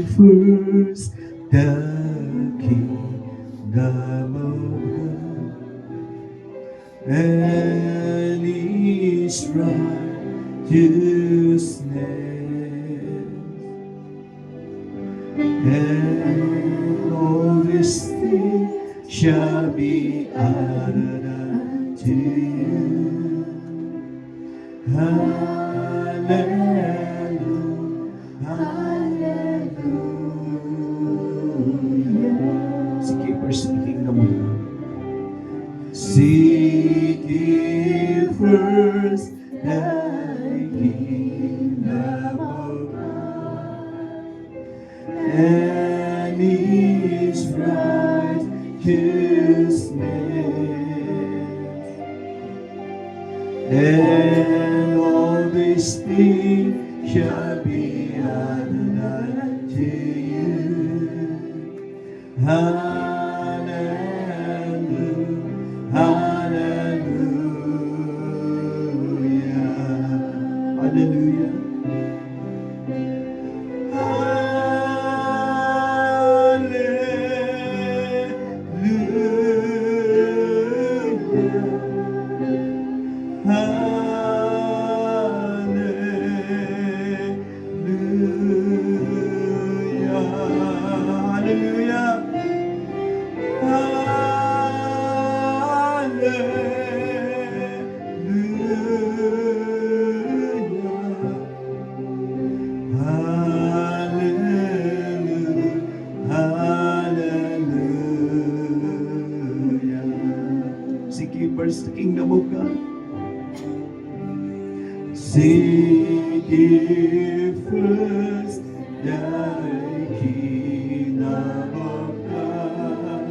first the kingdom of God and His righteousness, and all these things shall be added unto you. Hallelujah, hallelujah. Sige, first the kingdom of God. Seek ye first thy kingdom of God and His righteousness, and all these things shall be added unto you. Hallelujah, hallelujah, hallelujah. Seek ye first the kingdom of God. Seek ye first thy kingdom of God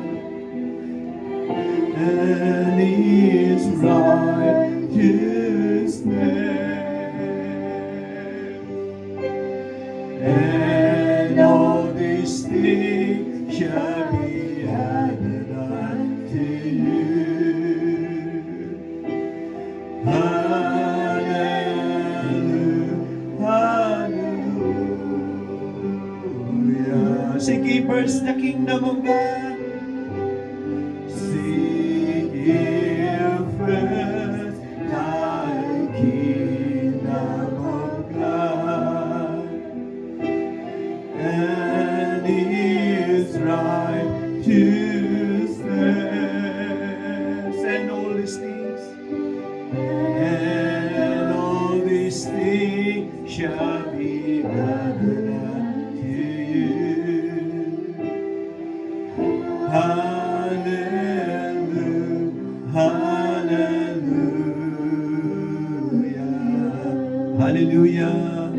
and His righteousness, and all these things shall be added unto you. Hallelujah, hallelujah. Seek ye first the kingdom of God. Seek ye first thy kingdom of God and His righteousness, and all these things, and all these things shall be added unto you. Hallelujah, hallelujah, hallelujah.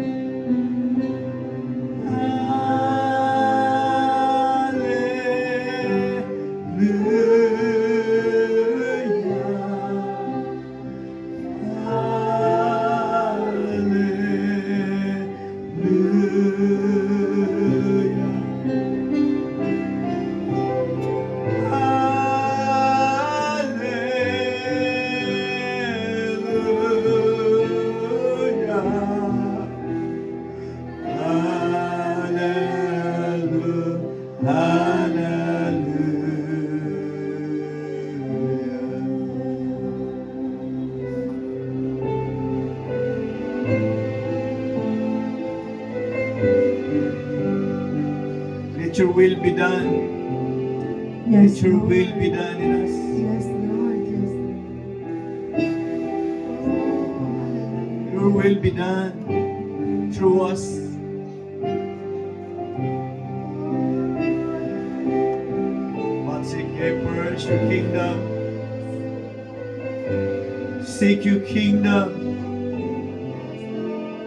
Let your will be done. Yes, Let your Lord. will be done in us. Yes, Lord. Yes. Your will be done through us. But seek ye first your kingdom. Seek your kingdom.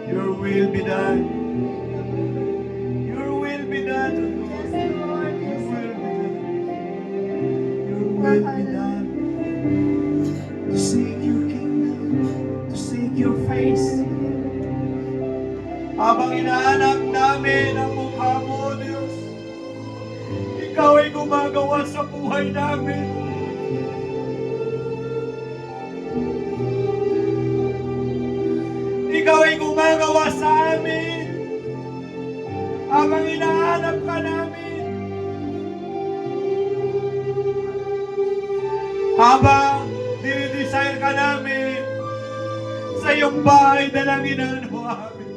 Your will be done. Your will be done. Yes, Lord. Your Yes, will be Lord. done. Your will be done. To seek your kingdom. To seek your face. Habang inahanap namin ang mukha mo, Diyos, Ikaw ay gumagawa sa buhay namin. Ikaw ay gumagawa sa amin. Habang inahanap hinahanap ka namin. Habang dinidesire ka namin sa iyong bahay dalanginan mo amin.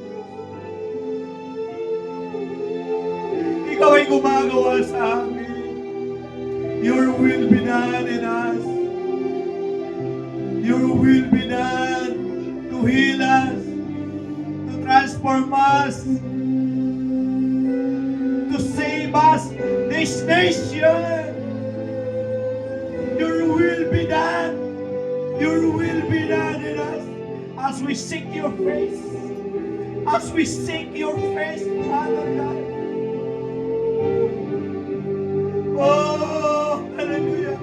Ikaw ay gumagawa sa amin. Your will be done in us. Your will be done to heal us, to transform us, to save us, this nation. Your will be done. Your will be done in us as we seek your face. As we seek your face, Father God. Oh, hallelujah.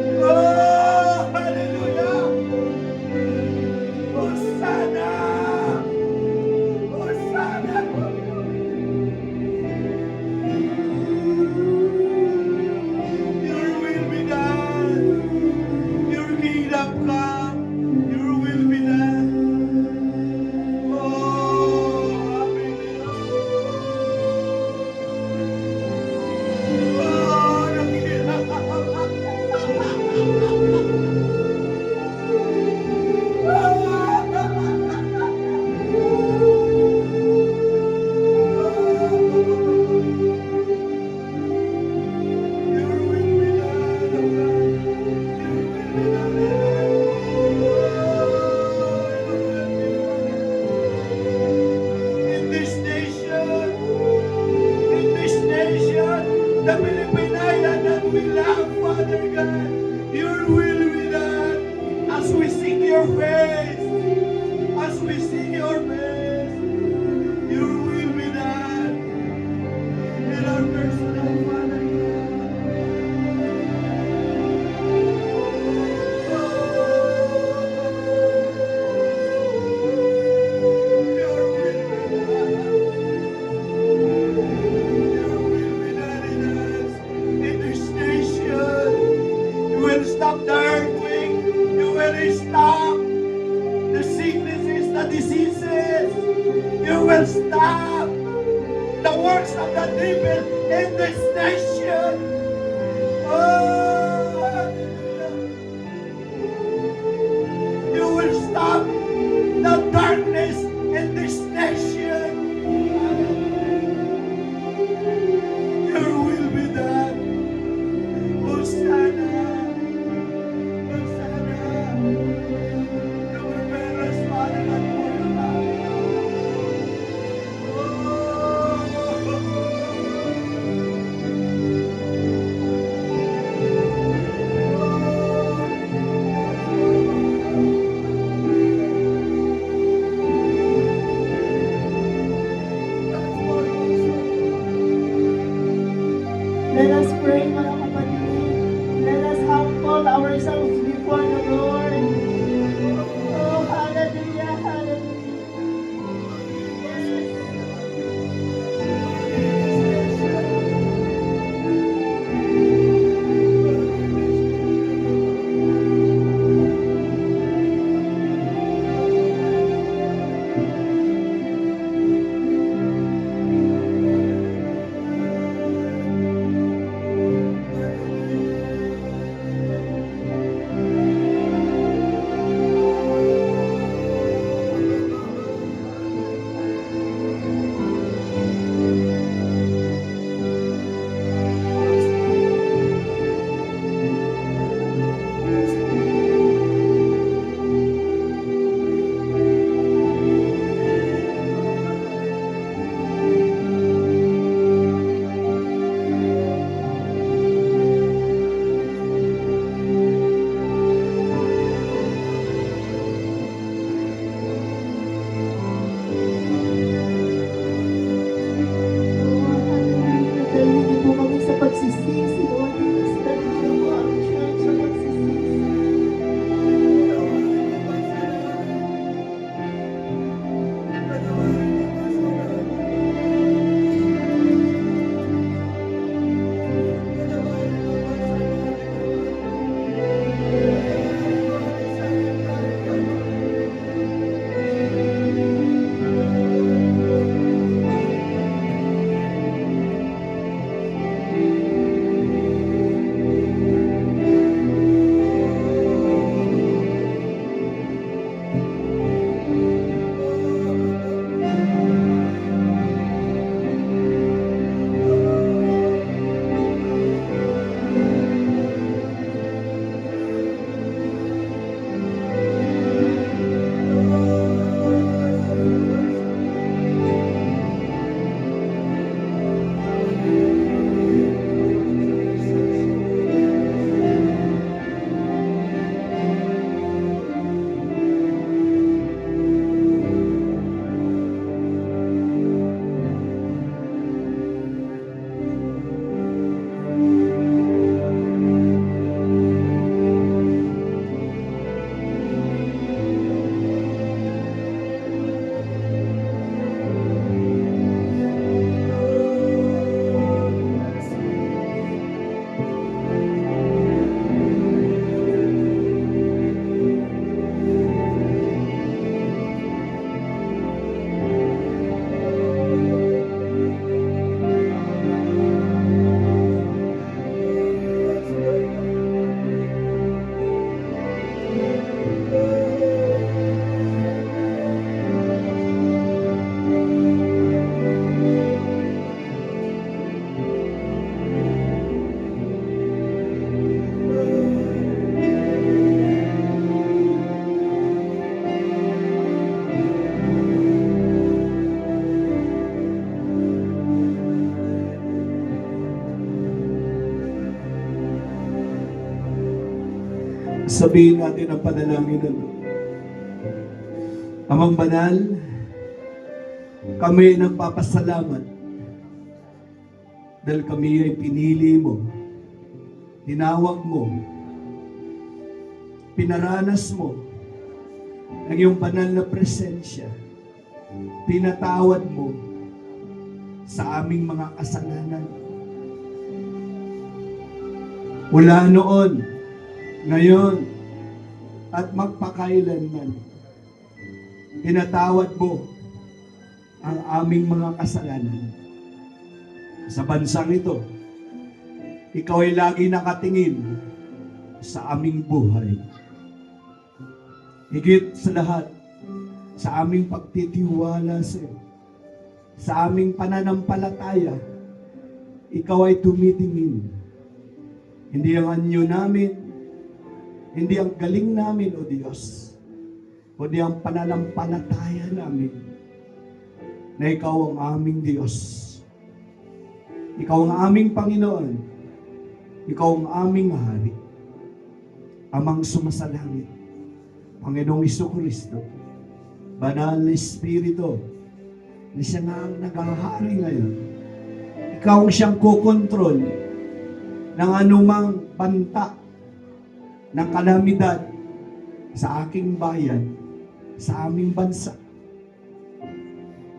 Oh, hallelujah. Hosanna. Hosanna. Your will be done. Your kingdom come. Your will be done. Oh, hallelujah. Oh, your will be done, oh God. Your will be done in us. In this nation, the Philippine island that we love, Father God, your will be done as we seek your face, as we seek your face, your will be done in our personal, Father God. Your will be done. Your will be done in us, in this nation. You will stop the earthquake. You will stop the sicknesses, the diseases. You will stop the works of the devil in this nation. Oh, hallelujah. You will stop the darkness in this nation. Your will be done. Hosanna. Hosanna. To prepare us, Father God, for your coming. Sabihin natin ang panalangin na ito. Amang banal, kami nagpapasalamat dahil kami ay pinili mo, tinawag mo, pinaranas mo ang iyong banal na presensya, pinatawad mo sa aming mga kasalanan. Mula noon, ngayon, at magpakailanman, pinatawad mo ang aming mga kasalanan. Sa bansang ito, ikaw ay lagi nakatingin sa aming buhay. Higit sa lahat, sa aming pagtitiwala sa iyo, sa aming pananampalataya, ikaw ay tumitingin. Hindi ang anyo namin, hindi ang galing namin, O Diyos, kundi ang pananampalataya namin na ikaw ang aming Diyos. Ikaw ang aming Panginoon. Ikaw ang aming Hari. Amang sumasalangit, Panginoong Jesucristo, Banal na Espiritu, na siya nga ang naghahari ngayon. Ikaw ang siyang kukontrol ng anumang banta ng kalamidad sa aking bayan, sa aming bansa.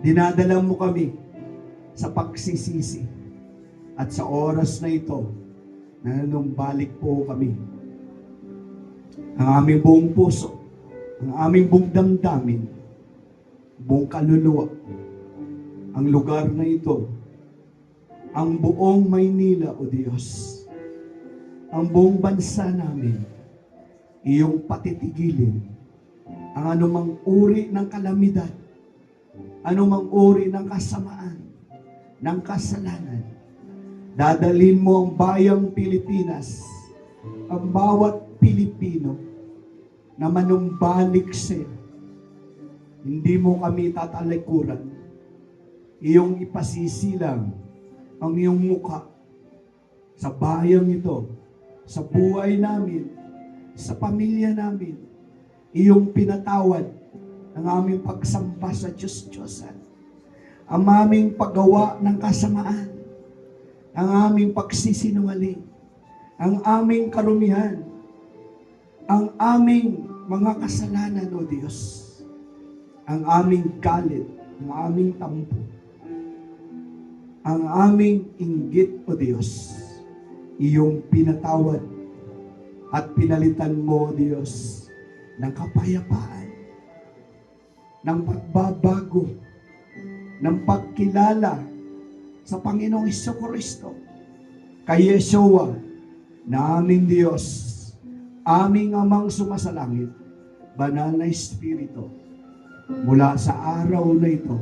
Dinadala mo kami sa pagsisisi at sa oras na ito, nanumbalik po kami. Ang aming buong puso, ang aming buong damdamin, buong kaluluwa, ang lugar na ito, ang buong Maynila, O Diyos, ang buong bansa namin, iyong patitigilin ang anumang uri ng kalamidad, anumang uri ng kasamaan, ng kasalanan. Dadalhin mo ang bayang Pilipinas, ang bawat Pilipino na manumbalik sa iyo. Hindi mo kami tatalikuran. Iyong ipasisilang ang iyong mukha sa bayang ito, sa buhay namin, sa pamilya namin. Iyong pinatawad ang aming pagsamba sa Diyos-Diyosan, ang aming paggawa ng kasamaan, ang aming pagsisinungaling, ang aming karumihan, ang aming mga kasalanan, O Diyos, ang aming galit, ang aming tampo, ang aming inggit, O Diyos, iyong pinatawad at pinalitan mo, O Diyos, ng kapayapaan, ng pagbabago, ng pagkilala sa Panginoong Jesucristo, kay Yeshua, na aming Diyos, aming Amang sumasalangit, Banal na Espiritu. Mula sa araw na ito,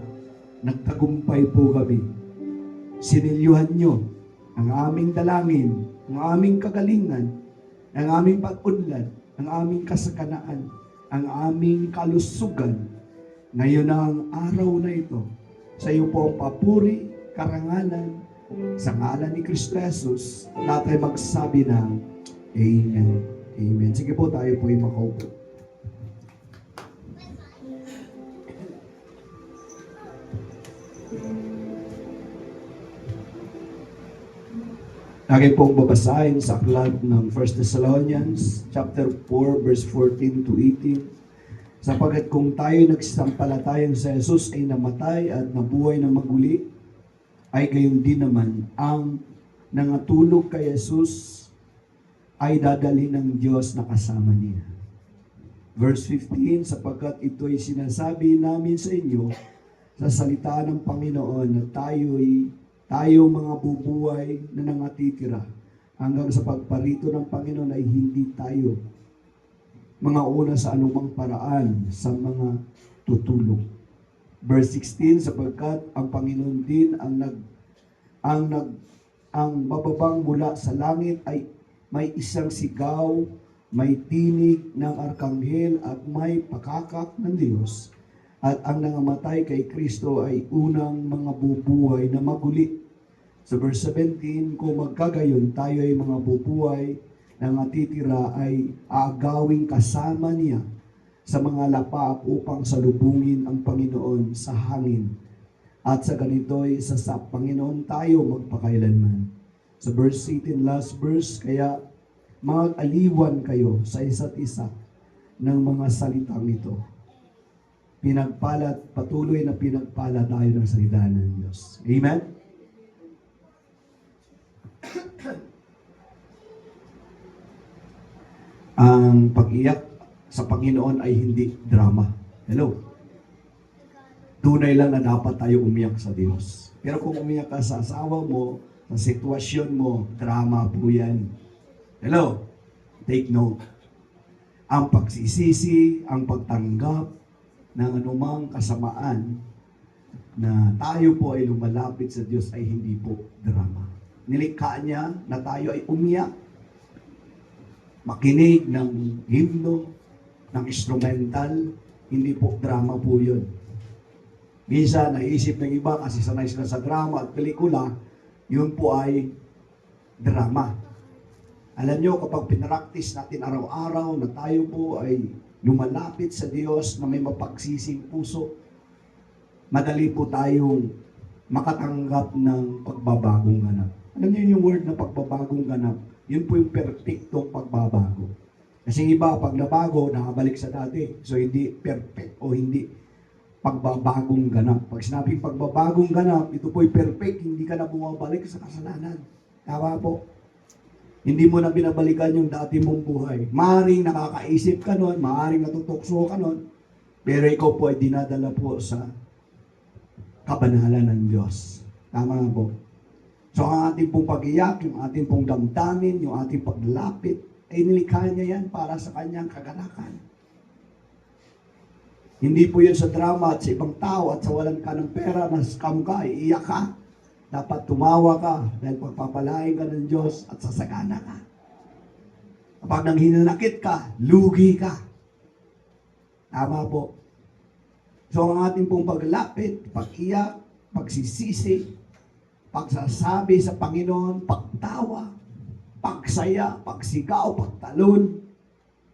nagtagumpay po kami. Sinilyuhan nyo ang aming dalangin, ang aming kagalingan, ang aming pag-unlad, ang aming kasaganaan, ang aming kalusugan. Ngayon na ang araw na ito, sa iyo po ang papuri, karangalan, sa ngalan ni Kristo Jesus, lahat ay magsabi ng Amen. Amen. Sige po, tayo po ay makaupo. Lagi pong babasahin sa aklat ng 1 Thessalonians chapter 4 verse 14 to 18. Sapagkat kung tayo nagsampalatayang sa Jesus ay namatay at nabuhay na maguli, ay gayon din naman ang nangatulog kay Jesus ay dadalhin ng Diyos na kasama niya. Verse 15, sapagkat ito'y sinasabi namin sa inyo sa salita ng Panginoon na tayo mga bubuhay na nangatitira hanggang sa pagparito ng Panginoon ay hindi tayo mga una sa anumang paraan sa mga tutulog. Verse 16, sapagkat ang Panginoon din ang bababang mula sa langit ay may isang sigaw, may tinig ng arkanghel at may pakakak ng Diyos. At ang nangamatay kay Kristo ay unang mga bubuhay na maguli. Sa verse 17, kung magkagayon, tayo ay mga bubuhay na natitira ay aagawing kasama niya sa mga lapa upang salubungin ang Panginoon sa hangin. At sa ganito'y sa Panginoon tayo magpakailanman. Sa verse 18, last verse, kaya mag-aliwan kayo sa isa't isa ng mga salitang ito. Patuloy na pinagpala tayo ng salita ng Diyos. Amen? Ang pag-iyak sa Panginoon ay hindi drama. Hello? Tunay lang na dapat tayo umiyak sa Diyos. Pero kung umiyak ka sa asawa mo, sa sitwasyon mo, drama po yan. Hello? Take note. Ang pagsisisi, ang pagtanggap ng anumang kasamaan na tayo po ay lumalapit sa Diyos ay hindi po drama. Nilikha niya na tayo ay umiyak, makinig ng himno, ng instrumental, hindi po drama po yun. Minsan, naisip ng iba kasi sanay sila sa drama at pelikula, yun po ay drama. Alam nyo, kapag pinraktis natin araw-araw na tayo po ay lumalapit sa Diyos na may mapagsising puso, madali po tayong makatanggap ng pagbabagong ganap. Alam niyo yung word na pagbabagong ganap, yun po yung perfectong pagbabago. Kasi iba, pag nabago, nakabalik sa dati. So, hindi perfect o hindi pagbabagong ganap. Pag sinabing pagbabagong ganap, ito po'y perfect, hindi ka na bumabalik sa kasalanan. Tama po. Hindi mo na binabalikan yung dati mong buhay. Maaring nakakaisip ka nun, maaring natutokso ka nun, pero ikaw po ay dinadala po sa kabanalan ng Diyos. Tama po. So ang ating pong pag-iyak, yung ating pong damdamin, yung ating paglapit, ay nilikha niya yan para sa kanyang kaganakan. Hindi po yun sa drama at sa ibang tao at sa walan ka ng pera na scam ka, iiyak ka. Dapat tumawa ka dahil pagpapalain ka ng Diyos at sasagana ka. Kapag nang hinanakit ka, lugi ka. Tama po. So ang ating pong paglapit, pag-iyak, pagsisisi, pagsasabi sa Panginoon, pagtawa, pagsaya, pagsigaw, pagtalon,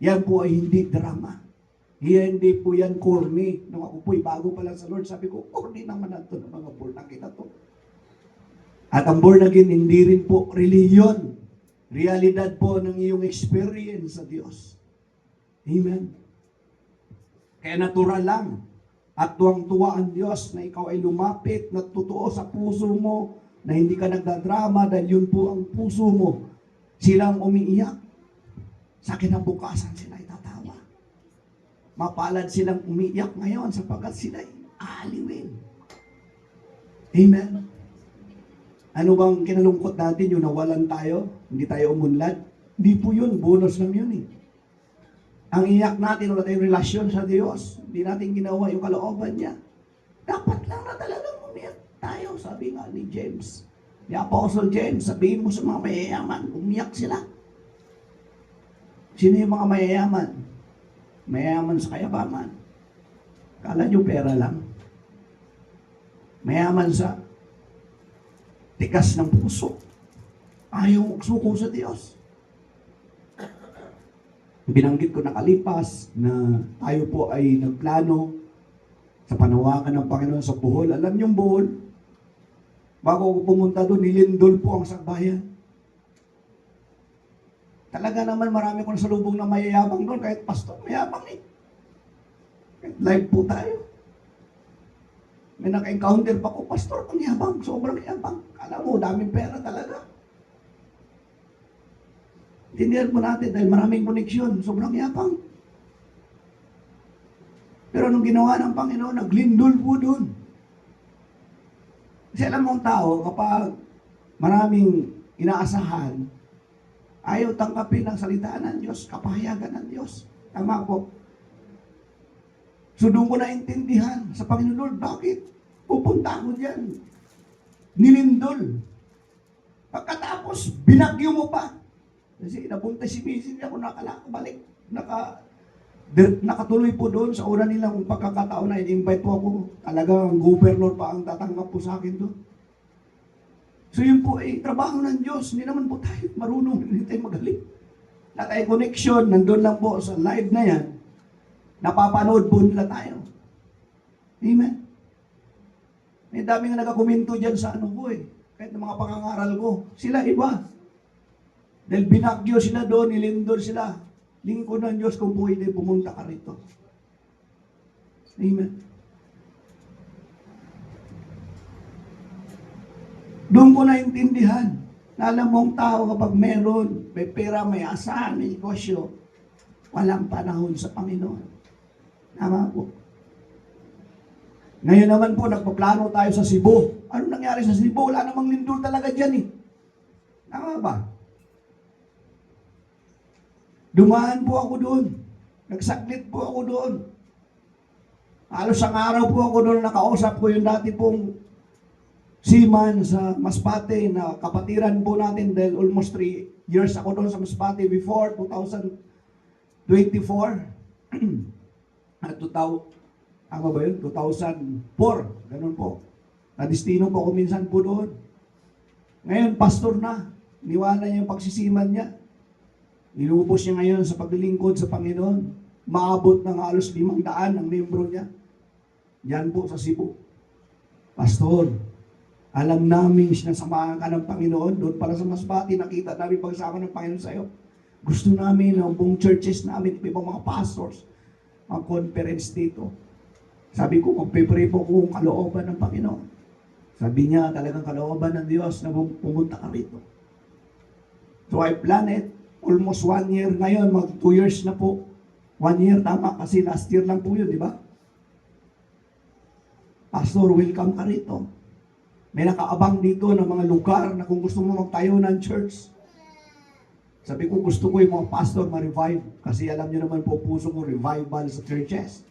yan po ay hindi drama. Hindi po yan corny. Nung ako po'y bago pa lang sa Lord, sabi ko, corny naman nato ng mga born again na to. At ang born again, hindi rin po reliyon. Realidad po ng iyong experience sa Diyos. Amen. Kaya natural lang. At tuwang-tuwa ang Diyos na ikaw ay lumapit na totoo sa puso mo na hindi ka nagdadrama dahil yun po ang puso mo. Silang umiiyak. Sa kinabukasan sila ay tatawa. Mapalad silang umiiyak ngayon sapagkat sila ay aaliwin. Amen. Ano bang kinalungkot natin yung nawalan tayo? Hindi tayo umunlad? Hindi po yun. Bonus lang yun eh. Ang iyak natin, wala tayong relasyon sa Diyos. Hindi natin ginawa yung kalooban niya. Dapat lang na talagang umiyak tayo, sabi nga ni James. Ni Apostle James, sabihin mo sa mga mayayaman, umiyak sila. Sino yung mga mayayaman? Mayayaman sa kayabangan. Kala nyo pera lang. Mayaman sa tigas ng puso. Ayaw suko sa Diyos. Binanggit ko nakalipas na tayo po ay nagplano sa panawagan ng Panginoon sa Bohol. Alam niyo Bohol, bago ako pumunta doon, nilindol po ang sakbayan. Talaga naman marami ko nasalubong na mayayabang doon, kahit pastor, mayabang eh. Kahit live po tayo. May naka-encounter pa ko, pastor, ang yabang, sobrang yabang. Kala mo, daming pera talaga. Tindihan po natin dahil maraming koneksyon, sobrang yapang. Pero anong ginawa ng Panginoon, naglindol po doon. Kasi alam mo ang tao, kapag maraming inaasahan, ayaw tangkapin ang salita ng Diyos, kapahayagan ng Diyos. Tama po. So doon ko naintindihan sa Panginoon Lord, bakit? Pupunta ako dyan. Nilindol. Pagkatapos, binagyo mo pa. Kasi napunta si Mrs. ako balik. Nakatuloy po doon sa una nilang pagkakataon na in-invite po ako. Talagang governor pa ang tatanggap po sa akin doon. So yun po ay trabaho ng Diyos. Hindi naman po tayo marunong, hindi tayo magaling. At ay connection, nandun lang po sa live na yan, napapanood po nila tayo. Amen. May dami nga nagkakomento dyan sa ano ko eh. Kahit ng mga pangangaral ko. Sila iba. Dahil binagyo sila doon, nilindol sila. Lingkod ng Diyos kung pwede pumunta ka rito. Amen. Doon ko naintindihan na alam mong tao kapag meron, may pera, may asahan, may negosyo, walang panahon sa Panginoon. Tama po. Ngayon naman po, nagpaplano tayo sa Cebu. Ano nangyari sa Cebu? Wala namang lindol talaga dyan eh. Tama ba? Dumaan po ako doon. Nagsaklit po ako doon. Halos ang araw po ako doon nakausap ko yung dati pong seaman sa Masbate na kapatiran po natin dahil almost 3 years ako doon sa Masbate before 2024. At 2004, ganun po. Nadistino po ako minsan po doon. Ngayon, pastor na. Niwala niya yung pagsisiman niya. Inubos niya ngayon sa paglilingkod sa Panginoon. Maabot ng halos 500 ang membro niya. Yan po sa Cebu. Pastor, alam namin sinasamahan ka ng Panginoon. Doon pala sa Masbate, nakita namin pagsama ng Panginoon sa iyo. Gusto namin ang buong churches namin, ibang mga pastors, ang conference dito. Sabi ko, magpipray po kung kalooban ng Panginoon. Sabi niya, talagang kalooban ng Diyos na pumunta ka rito. So I planned it. Almost 1 year ngayon, mag 2 years na po. 1 year, tama, kasi last year lang po yun, di ba? Pastor, welcome ka rito. May nakaabang dito ng mga lugar na kung gusto mo magtayo ng church. Sabi ko, gusto ko yung mga pastor ma-revive. Kasi alam niyo naman po, puso ko revival sa churches.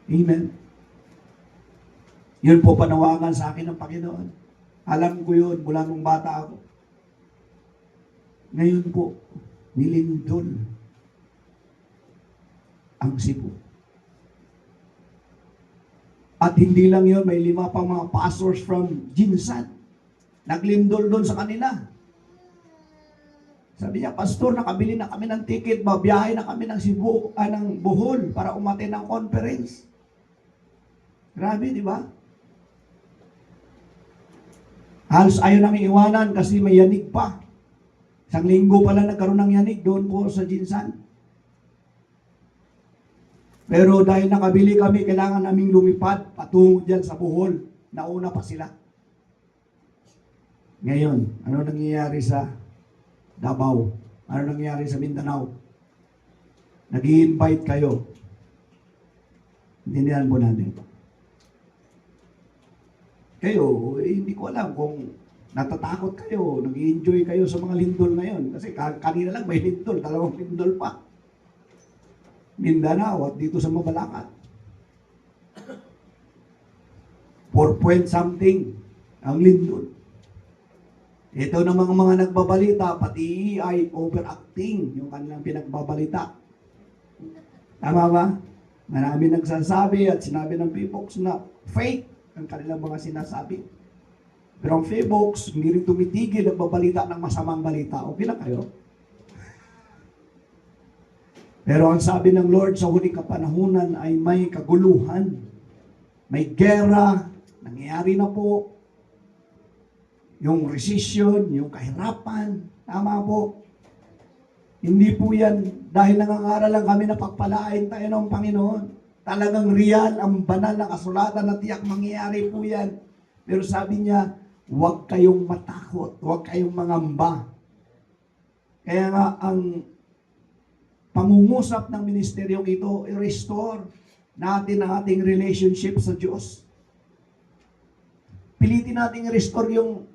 Amen. Yun po panawagan sa akin ng Panginoon. Alam ko yun mula nung bata ako. Ngayon po, nilindol ang Cebu. At hindi lang yun, may 5 pang mga pastors from Jinsan. Naglindol doon sa kanila. Sabi niya, Pastor, nakabili na kami ng ticket, babiyahe na kami ng Cebu, ng Bohol para umaten ng conference. Grabe, di ba? Halos ayaw namin iwanan kasi may yanig pa. 1 linggo pala nagkaroon ng yanig doon po sa Jinsan. Pero dahil nakabili kami, kailangan naming lumipad patungo dyan sa Bohol. Nauna pa sila. Ngayon, ano nangyayari sa Davao? Ano nangyayari sa Mindanao? Nag-i-invite kayo. Intindihan po natin. Kayo, hindi ko alam kung natatakot kayo, nag-i-enjoy kayo sa mga lindol ngayon. Kasi kanina lang may lindol, 2 lindol pa. Mindanao at dito sa Mabalacat. 4 point something ang lindol. Ito namang mga nagbabalita, pati ay overacting yung kanilang pinagbabalita. Tama ba? Marami nagsasabi at sinabi ng P-Box na fake ang kanilang mga sinasabi. Pero ang P-Box, hindi rin tumitigil ang babalita ng masamang balita. Okay lang kayo? Pero ang sabi ng Lord sa huling kapanahunan ay may kaguluhan, may gera, nangyayari na po, yung recession, yung kahirapan, tama po. Hindi po yan dahil nangangaral lang kami na pagpalain tayo ng Panginoon. Talagang real, ang banal na kasulatan na tiyak mangyayari po yan. Pero sabi niya, huwag kayong matakot, huwag kayong mangamba. Kaya nga ang pangungusap ng ministeryong ito, i-restore natin ang ating relationship sa Diyos. Pilitin natin i-restore yung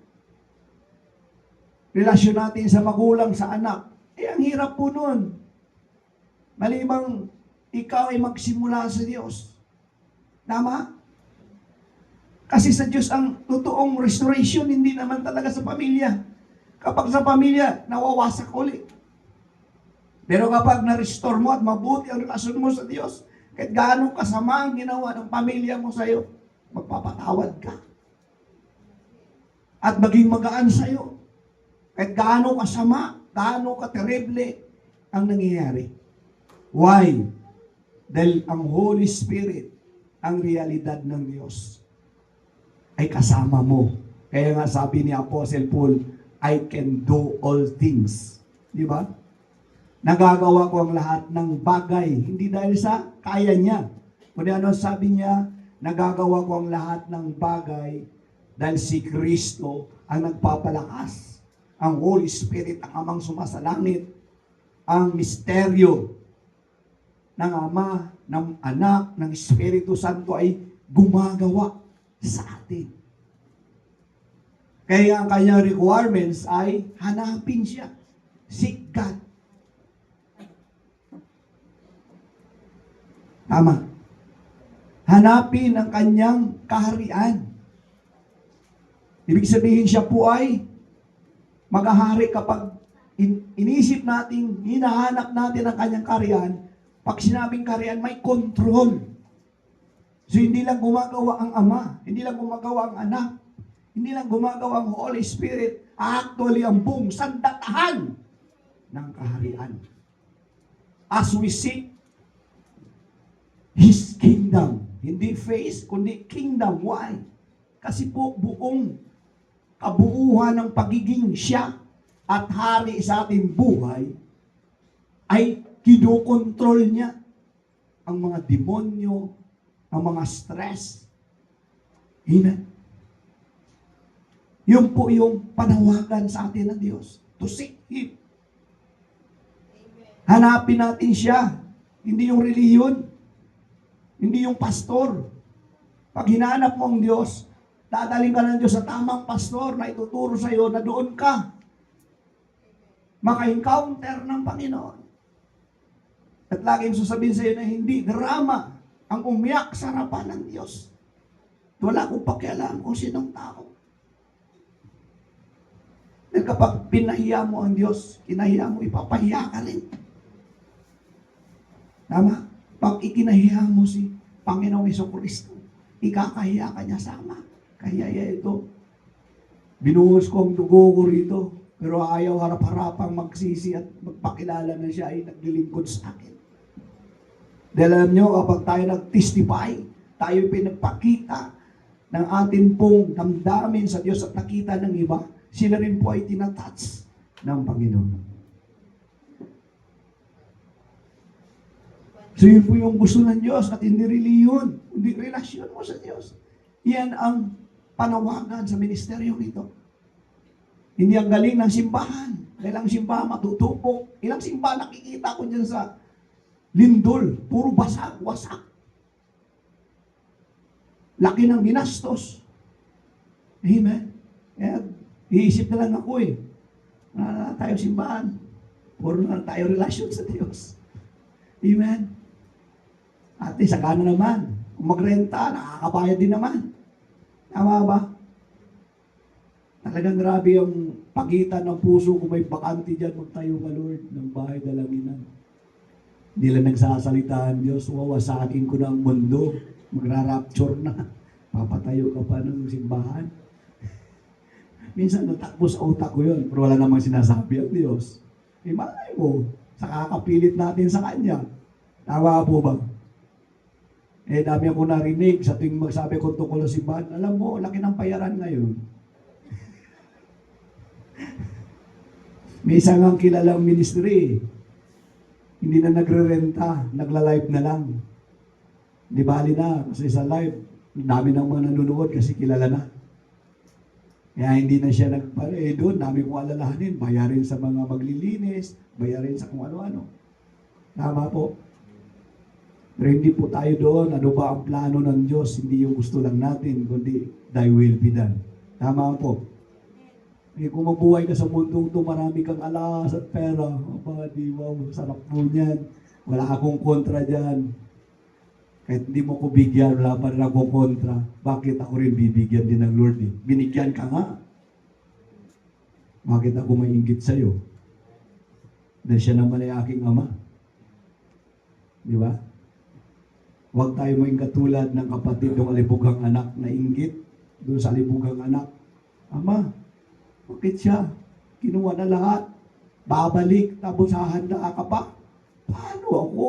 relasyon natin sa magulang, sa anak. Ang hirap po nun. Malimang ikaw ay magsimula sa Diyos. Tama? Kasi sa Diyos ang totoong restoration, hindi naman talaga sa pamilya. Kapag sa pamilya, nawawasak ulit. Pero kapag na-restore mo at mabuti ang relasyon mo sa Diyos, kahit gaano kasama ang ginawa ng pamilya mo sa iyo, magpapatawad ka. At maging magaan sa iyo. Kahit gaano kasama, gaano ka terrible, ang nangyayari. Why? Dahil ang Holy Spirit, ang realidad ng Diyos, ay kasama mo. Kaya nga sabi ni Apostle Paul, I can do all things. Di ba? Nagagawa ko ang lahat ng bagay, hindi dahil sa kaya niya. Kundi ano sabi niya, nagagawa ko ang lahat ng bagay dahil si Kristo ang nagpapalakas. Ang Holy Spirit, ang amang sumasalangit, ang misteryo ng Ama, ng Anak, ng Espiritu Santo ay gumagawa sa atin. Kaya ang kanyang requirements ay hanapin siya. Seek God. Tama. Hanapin ang kanyang kaharian. Ibig sabihin siya po ay maghahari kapag inisip natin, hinahanap natin ang kanyang kaharian. Pag sinabing kaharian, may control. So hindi lang gumagawa ang Ama, hindi lang gumagawa ang Anak, hindi lang gumagawa ang Holy Spirit, actually ang buong sandatahan ng kaharian. As we seek His kingdom, hindi face, kundi kingdom. Why? Kasi po buong kabuuan ng pagiging siya at hari sa ating buhay ay kinokontrol niya ang mga demonyo, ang mga stress. Amen. Yun po yung panawagan sa atin ng Diyos. To seek Him. Hanapin natin siya. Hindi yung reliyon. Hindi yung pastor. Pag hinanap mo ang Diyos, dadaling ka ng Diyos sa tamang pastor na ituturo sa iyo na doon ka maka-encounter ng Panginoon. At laging sasabihin sa iyo na hindi drama ang umiyak sa harapan ng Diyos. Wala akong pakialam kung sinong tao. Dahil kapag pinahiya mo ang Diyos, kinahiya mo, ipapahiya ka rin. Tama? Pag ikinahiya mo si Panginoong Jesucristo, ikakahiya ka niya sama. Kaya ito, binuhos ko ang dugo ko rito, pero ayaw harap-harapang magsisi at magpakilala na siya ay naglilingkod sa akin. Dahil alam nyo, kapag tayo nag-testify, tayo pinagpakita ng atin pong damdamin sa Diyos at nakita ng iba, sila rin po ay tinatouch ng Panginoon. So yun po yung gusto ng Diyos at hindi reliyon, hindi relasyon mo sa Diyos. Yan ang panawagan sa ministeryong ito. Hindi ang galing ng simbahan. Dahil ang simbahan matutupok. Ilang simbahan nakikita ko dyan sa lindol. Puro basag-wasak. Laki ng binastos. Amen. Kaya iisip na lang ako na tayo simbahan. Puro na tayo relasyon sa Diyos. Amen. At saka na naman. Kung magrenta, nakakabayad din naman. Tama ba? Talagang grabe yung pagitan ng puso kung may bakante dyan, magtayo ka Lord ng bahay dalanginan. Hindi lang nagsasalitaan Diyos, wawasakin ko na ang mundo, magra-rapture na, papatayo ka pa ng simbahan. Minsan natakbo sa utak ko yun, pero wala namang sinasabi ang Diyos. Malay mo, sa kakapilit natin sa Kanya. Tama po ba? Dami ako narinig sa tuwing magsabi ko tungkol sa simbahan, alam mo, laki ng payaran ngayon. May isang ang kilalang ministry, hindi na nagre-renta, nagla-live na lang. Di bali na, kasi sa live, dami ng mga nanonood kasi kilala na. Kaya hindi na siya doon, dami kong alalahanin, bayarin sa mga maglilinis, bayarin sa kung ano-ano. Tama po. Pero hindi po tayo doon, ano ba ang plano ng Diyos, hindi yung gusto lang natin, kundi thy will be done. Tama po. Kung mabuhay ka sa mundong ito, marami kang alas at pera. Aba, di ba, sarap po niyan. Wala akong kontra dyan. Kahit hindi mo ko bigyan, wala pa rin akong kontra. Bakit ako rin bibigyan din ng Lord? Binigyan ka nga. Bakit ako mainggit sa'yo? Dahil siya naman ay aking Ama. Di ba? Huwag tayo maging katulad ng kapatid ng alibugang anak na inggit doon sa alibugang anak. Ama, bakit siya? Kinuha na lahat. babalik, tapos hahanda ka pa. Paano ako?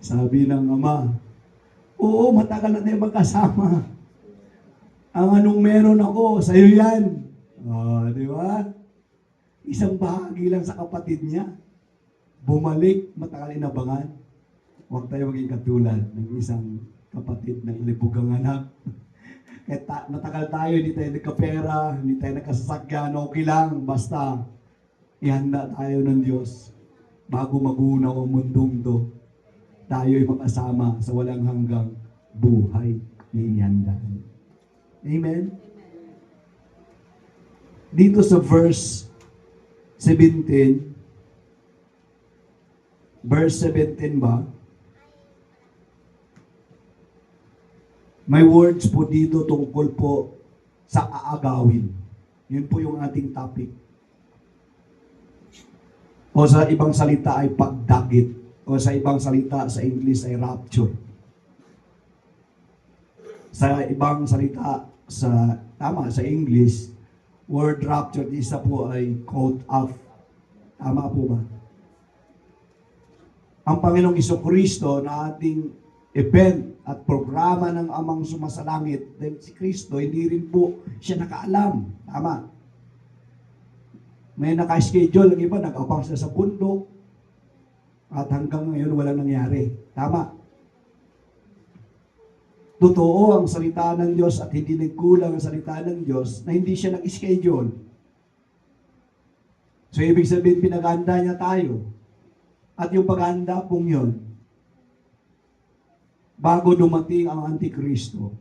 Sabi ng ama, oo, matagal na tayo magkasama. Ang anong meron ako, sa'yo yan. Di ba? Isang bahagi lang sa kapatid niya. Bumalik, matagal inabangan. Huwag tayo maging katulad ng isang kapatid ng libugang anak. Kahit matagal tayo, hindi tayo nagkapera, hindi tayo nagkasasakyan, okay lang. Basta, ihanda tayo ng Diyos bago magunaw ang mundong to. Tayo ay makasama sa walang hanggang buhay na inihandaan. Amen? Dito sa verse 17 ba? May words po dito tungkol po sa aagawin. Yun po yung ating topic. O sa ibang salita ay pagdagit. O sa ibang salita sa English ay rapture. Sa ibang salita sa English, word rapture, isa po ay caught up. Tama po ba? Ang Panginoong Jesucristo na ating event at programa ng Amang Sumasalangit, dahil si Kristo, hindi rin po siya nakaalam. Tama. May naka-schedule, ang iba nag-abang siya sa bundok, at hanggang ngayon walang nangyari. Tama. Totoo ang salita ng Diyos at hindi nagkulang ang salita ng Diyos na hindi siya nag-schedule. So, ibig sabihin, pinag-handa niya tayo. At yung pag-handa pong yun, bago dumating ang Antikristo.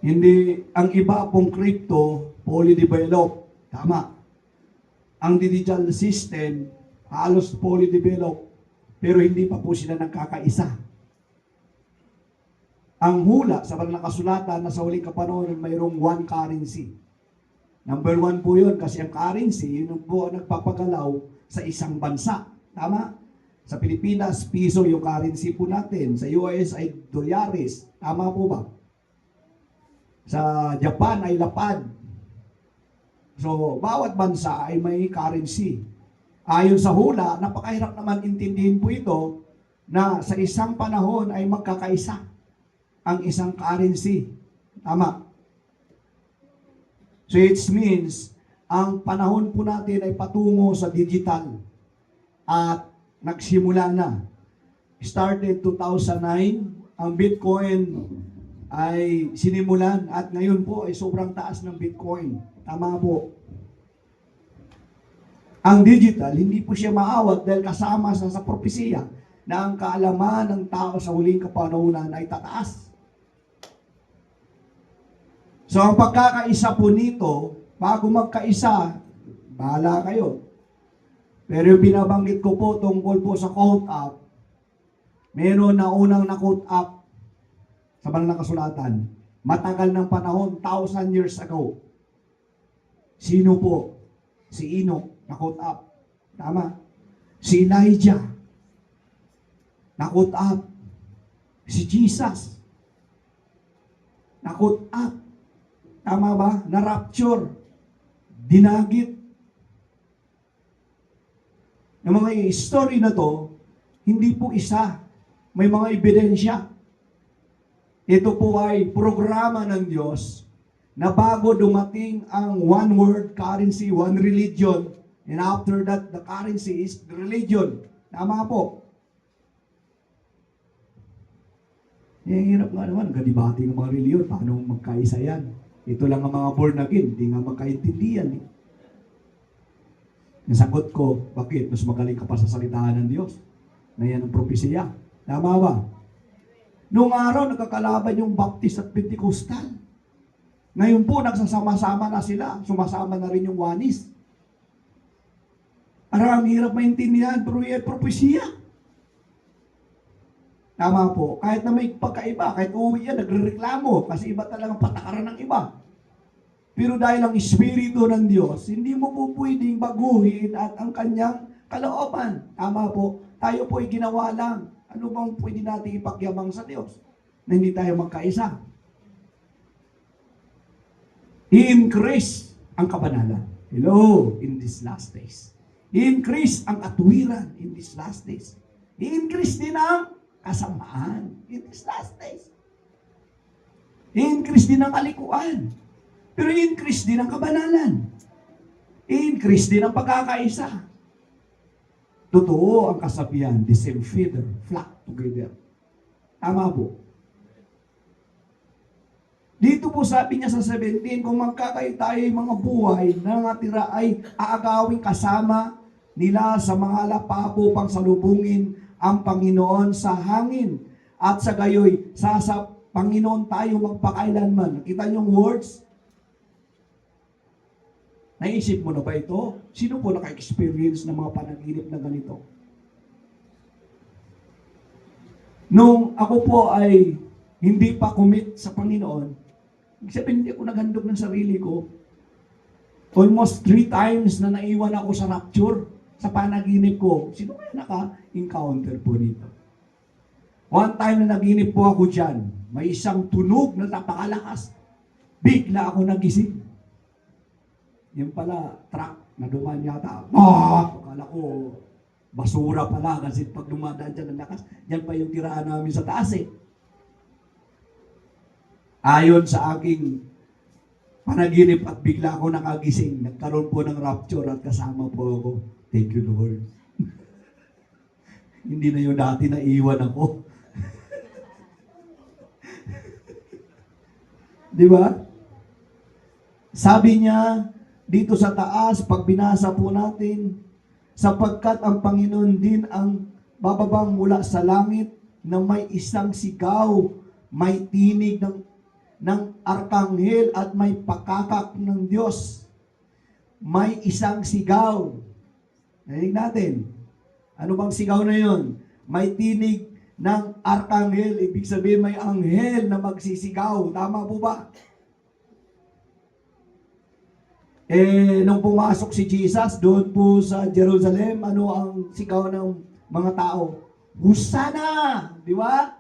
Hindi, ang iba pong crypto, fully developed. Tama. Ang digital system, halos fully developed, pero hindi pa po sila nagkakaisa. Ang hula sa mga nakasulatan na sa huling kapanahonan mayroong one currency. Number 1 po yun kasi ang currency, yun po ang nagpapagalaw sa isang bansa. Tama? Sa Pilipinas, piso yung currency po natin. Sa US ay dolyares. Tama po ba? Sa Japan ay lapad. So, bawat bansa ay may currency. Ayon sa hula, napakahirap naman intindihin po ito na sa isang panahon ay magkakaisa ang isang currency. Tama. So it means, ang panahon po natin ay patungo sa digital. At nagsimula na. Started 2009, ang Bitcoin ay sinimulan at ngayon po ay sobrang taas ng Bitcoin. Tama po. Ang digital, hindi po siya maawat dahil kasama sa propesiya na ang kaalaman ng tao sa huling kapanahunan ay tataas. So ang pagkakaisa po nito, bago magkaisa, bahala kayo. Pero yung binabanggit ko po tungkol po sa quote up, meron na unang na-quote up sa banal na kasulatan. Matagal ng panahon, 1,000 years ago. Sino po? Si Enoch, na-quote up. Tama. Si Elijah, na-quote up. Si Jesus, na-quote up. Tama ba? Na-rapture. Dinagit. Yung mga story na to, hindi po isa. May mga ebidensya. Ito po ay programa ng Diyos na bago dumating ang one word currency, one religion, and after that, the currency is the religion. Tama po. Hirap nga naman, kadibati ng mga reliyon, paano magkaisa yan? Ito lang ang mga born again, hindi nga magkaintindihan. Nasagot ko, bakit? Mas magaling ka pa sa salitahan ng Diyos. Na yan ang propesya. Tama ba? Noong araw, nagkakalaban yung Baptist at Pentecostal. Ngayon po, nagsasama-sama na sila. Sumasama na rin yung Wanis. Ang hirap maintindihan, pero yan, propesya. Tama po. Kahit na may pagkaiba, kahit uwi yan, nagrereklamo kasi iba talagang patakaran ng iba. Pero dahil ang Espiritu ng Diyos, hindi mo po pwedeng baguhin at ang kanyang kalooban. Tama po. Tayo po ay ginawa lang. Ano bang pwede natin ipagyamang sa Diyos? Na hindi tayo magkaisa. I-increase ang kabanalan. Hello, in these last days. I-increase ang katwiran in these last days. I-increase din ang kasamaan in these last days. I-increase din ang kalikuan. Pero i-increase din ang kabanalan. I-increase din ang pagkakaisa. Totoo ang kasabihan, the same feather flock together. Tama po. Dito po sabi niya sa 17, kung magkakayo tayo mga buhay na natira ay aagawing kasama nila sa mga lapapo pang salubungin ang Panginoon sa hangin. At sa gayoy, sa Panginoon tayo magpakailanman. Nakita niyo yung words? Naisip mo na ba ito? Sino po naka-experience ng mga panaginip na ganito? Nung ako po ay hindi pa commit sa Panginoon, sabihin hindi ako naghandog ng sarili ko. Almost 3 times na naiwan ako sa rapture, sa panaginip ko. Sino kaya naka-encounter po nito? One time na naginip po ako dyan, may isang tunog na napakalakas. Bigla ako nagising. Yung pala, truck na dumaan yata. Akala ko, basura pala kasi pag dumadaan dyan ng lakas, yan pa yung tirahan namin sa taas eh. Ayon sa aking panaginip at bigla ako nakagising, nagkaroon po ng rapture at kasama po ako. Thank you, Lord. Hindi na yung dati na iwan ako. Di ba? Sabi niya, dito sa taas, pag binasa po natin, sapagkat ang Panginoon din ang bababang mula sa langit na may isang sigaw, may tinig ng arkanghel at may pakakak ng Diyos. May isang sigaw. Narinig natin. Ano bang sigaw na yon? May tinig ng arkanghel. Ibig sabihin may anghel na magsisigaw. Tama po ba? Nung pumasok si Jesus doon po sa Jerusalem, ano ang sigaw ng mga tao? Husana! Di ba?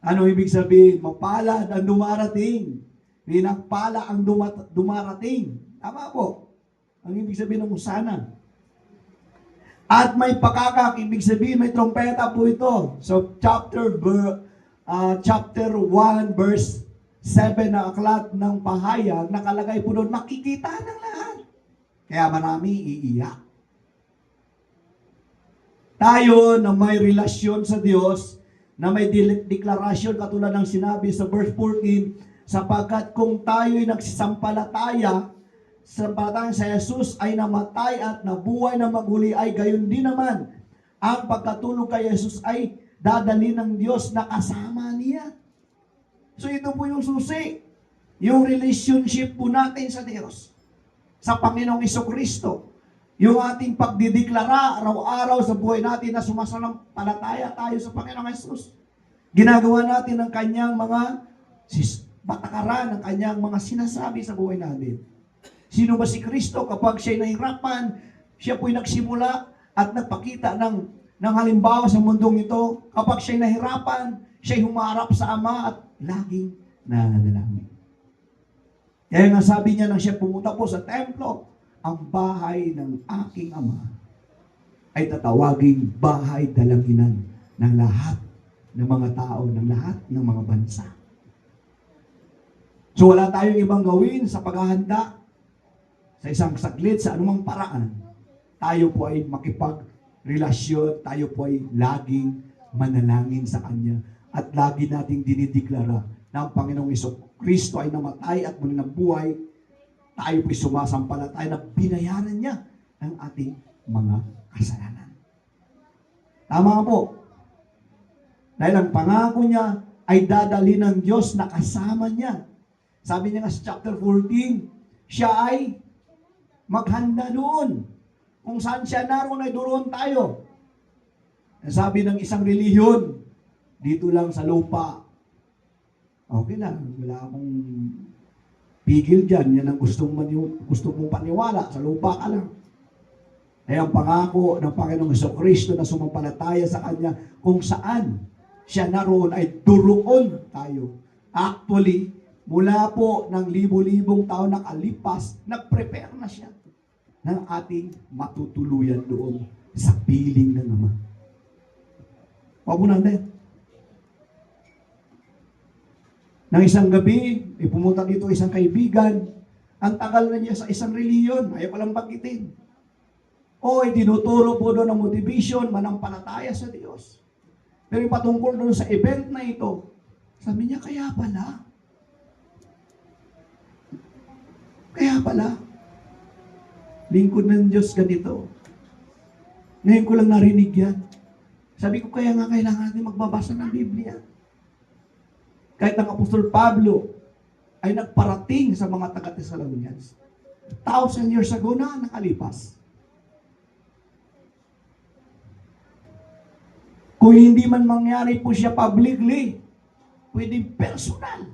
Ano ibig sabihin? Mapalad ang dumarating. Pinagpala ang dumarating. Tama po. Ang ibig sabihin ng Husana. At may pakakak, ibig sabihin may trompeta po ito. So chapter 1 verse 7 na aklat ng pahayag, nakalagay po doon, makikita ng lahat. Kaya marami iiyak. Tayo na may relasyon sa Diyos, na may deklarasyon katulad ng sinabi sa verse 14, sapagkat kung tayo'y nagsisampalataya sa Jesus ay namatay at nabuhay na maguli ay gayon din naman. Ang pagkatulog kay Jesus ay dadali ng Diyos na kasama niya. So ito po yung susi, yung relationship po natin sa Diyos, sa Panginoong Jesucristo. Yung ating pagdideklara araw-araw sa buhay natin na sumasampalataya tayo sa Panginoong Jesus. Ginagawa natin ang kanyang mga patakaran, ang kanyang mga sinasabi sa buhay natin. Sino ba si Kristo? Kapag siya'y nahirapan, siya po'y nagsimula at nagpakita ng halimbawa sa mundong ito. Kapag siya'y nahirapan, siya'y humarap sa Ama at laging nananalangin. Kaya nga sabi niya nang siya pumunta po sa templo, ang bahay ng aking Ama ay tatawaging bahay dalanginan ng lahat ng mga tao, ng lahat ng mga bansa. So wala tayong ibang gawin sa paghahanda sa isang saglit, sa anumang paraan. Tayo po ay makipagrelasyon, tayo po ay laging manalangin sa Kanya. At lagi nating dinideklara na ang Panginoong Jesucristo ay namatay at muli nabuhay. Tayo po'y sumasampalataya na binayaran niya ang ating mga kasalanan. Tama po. Dahil ang pangako niya ay dadali ng Diyos na kasama niya. Sabi niya nga sa chapter 14, siya ay maghanda doon. Kung saan siya naroon ay doon tayo. Sabi ng isang relihiyon, dito lang sa lupa. Okay lang, wala akong pigil dyan. Yan ang gusto mong paniwala. Sa lupa ka lang. Ay ang pangako ng Panginoong Jesucristo na sumampalataya sa Kanya, kung saan siya naroon ay duroon tayo. Actually, Mula po ng libo-libong taon nakalipas, nag-prepare na siya ng ating matutuluyan doon sa piling ng Ama. Huwag mo natin. Nang isang gabi, pumunta dito isang kaibigan, ang tagal na niya sa isang reliyon, ayaw palang banggitin. O, tinuturo po doon ng motivation, manampalataya sa Diyos. Pero patungkol doon sa event na ito, sabi niya, kaya pala, lingkod ng Diyos ganito. Ngayon ko lang narinig yan. Sabi ko, kaya nga kailangan natin magbabasa ng Biblia. Kahit ang Apostol Pablo ay nagparating sa mga taga-Thessalonians. 1,000 years ago na nakalipas. Kung hindi man mangyari po siya publicly, pwede personal.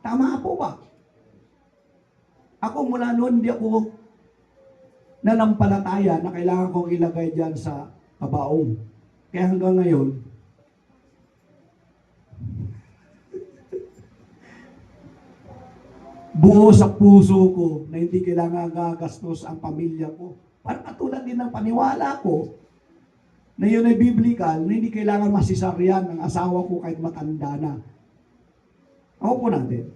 Tama po ba? Ako mula noon, hindi ako nanampalataya na kailangan kong ilagay dyan sa kabaong. Kaya hanggang ngayon, buo sa puso ko na hindi kailangan gagastos ang pamilya ko. Parang katulad din ng paniwala ko na yun ay biblical, na hindi kailangan masisaryan ng asawa ko kahit matanda na. Ako po natin.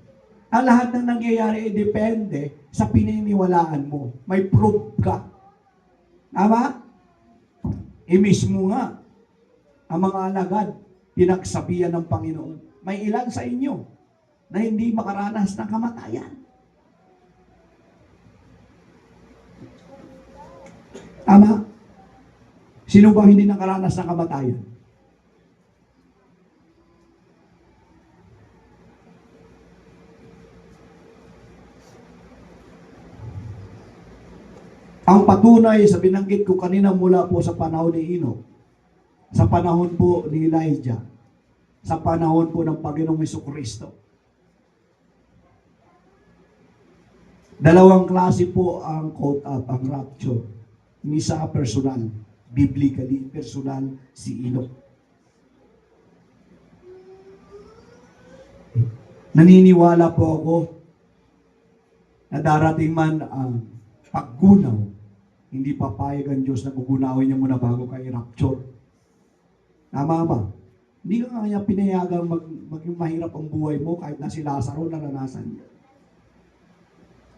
Ang lahat ng nangyayari ay depende sa pininiwalaan mo. May proof ka. Tama? Mismo nga, ang mga alagad, pinagsabihan ng Panginoon. May ilan sa inyo na hindi makaranas ng kamatayan. Tama? Sino bang hindi nakaranas ng kamatayan? Ang patunay sa binanggit ko kanina mula po sa panahon ni Enoch, sa panahon po ni Elijah, sa panahon po ng Panginoong Jesucristo. Dalawang klase po ang caught up, ang rapture. Isa personal, biblically personal si Enoch. Naniniwala po ako na darating man ang paggunaw, hindi papayag ang Diyos na gugunawin niya muna bago kay rapture. Tama ba? Hindi ka nga pinayagang maging mahirap ang buhay mo kahit na si Lazaro naranasan niya.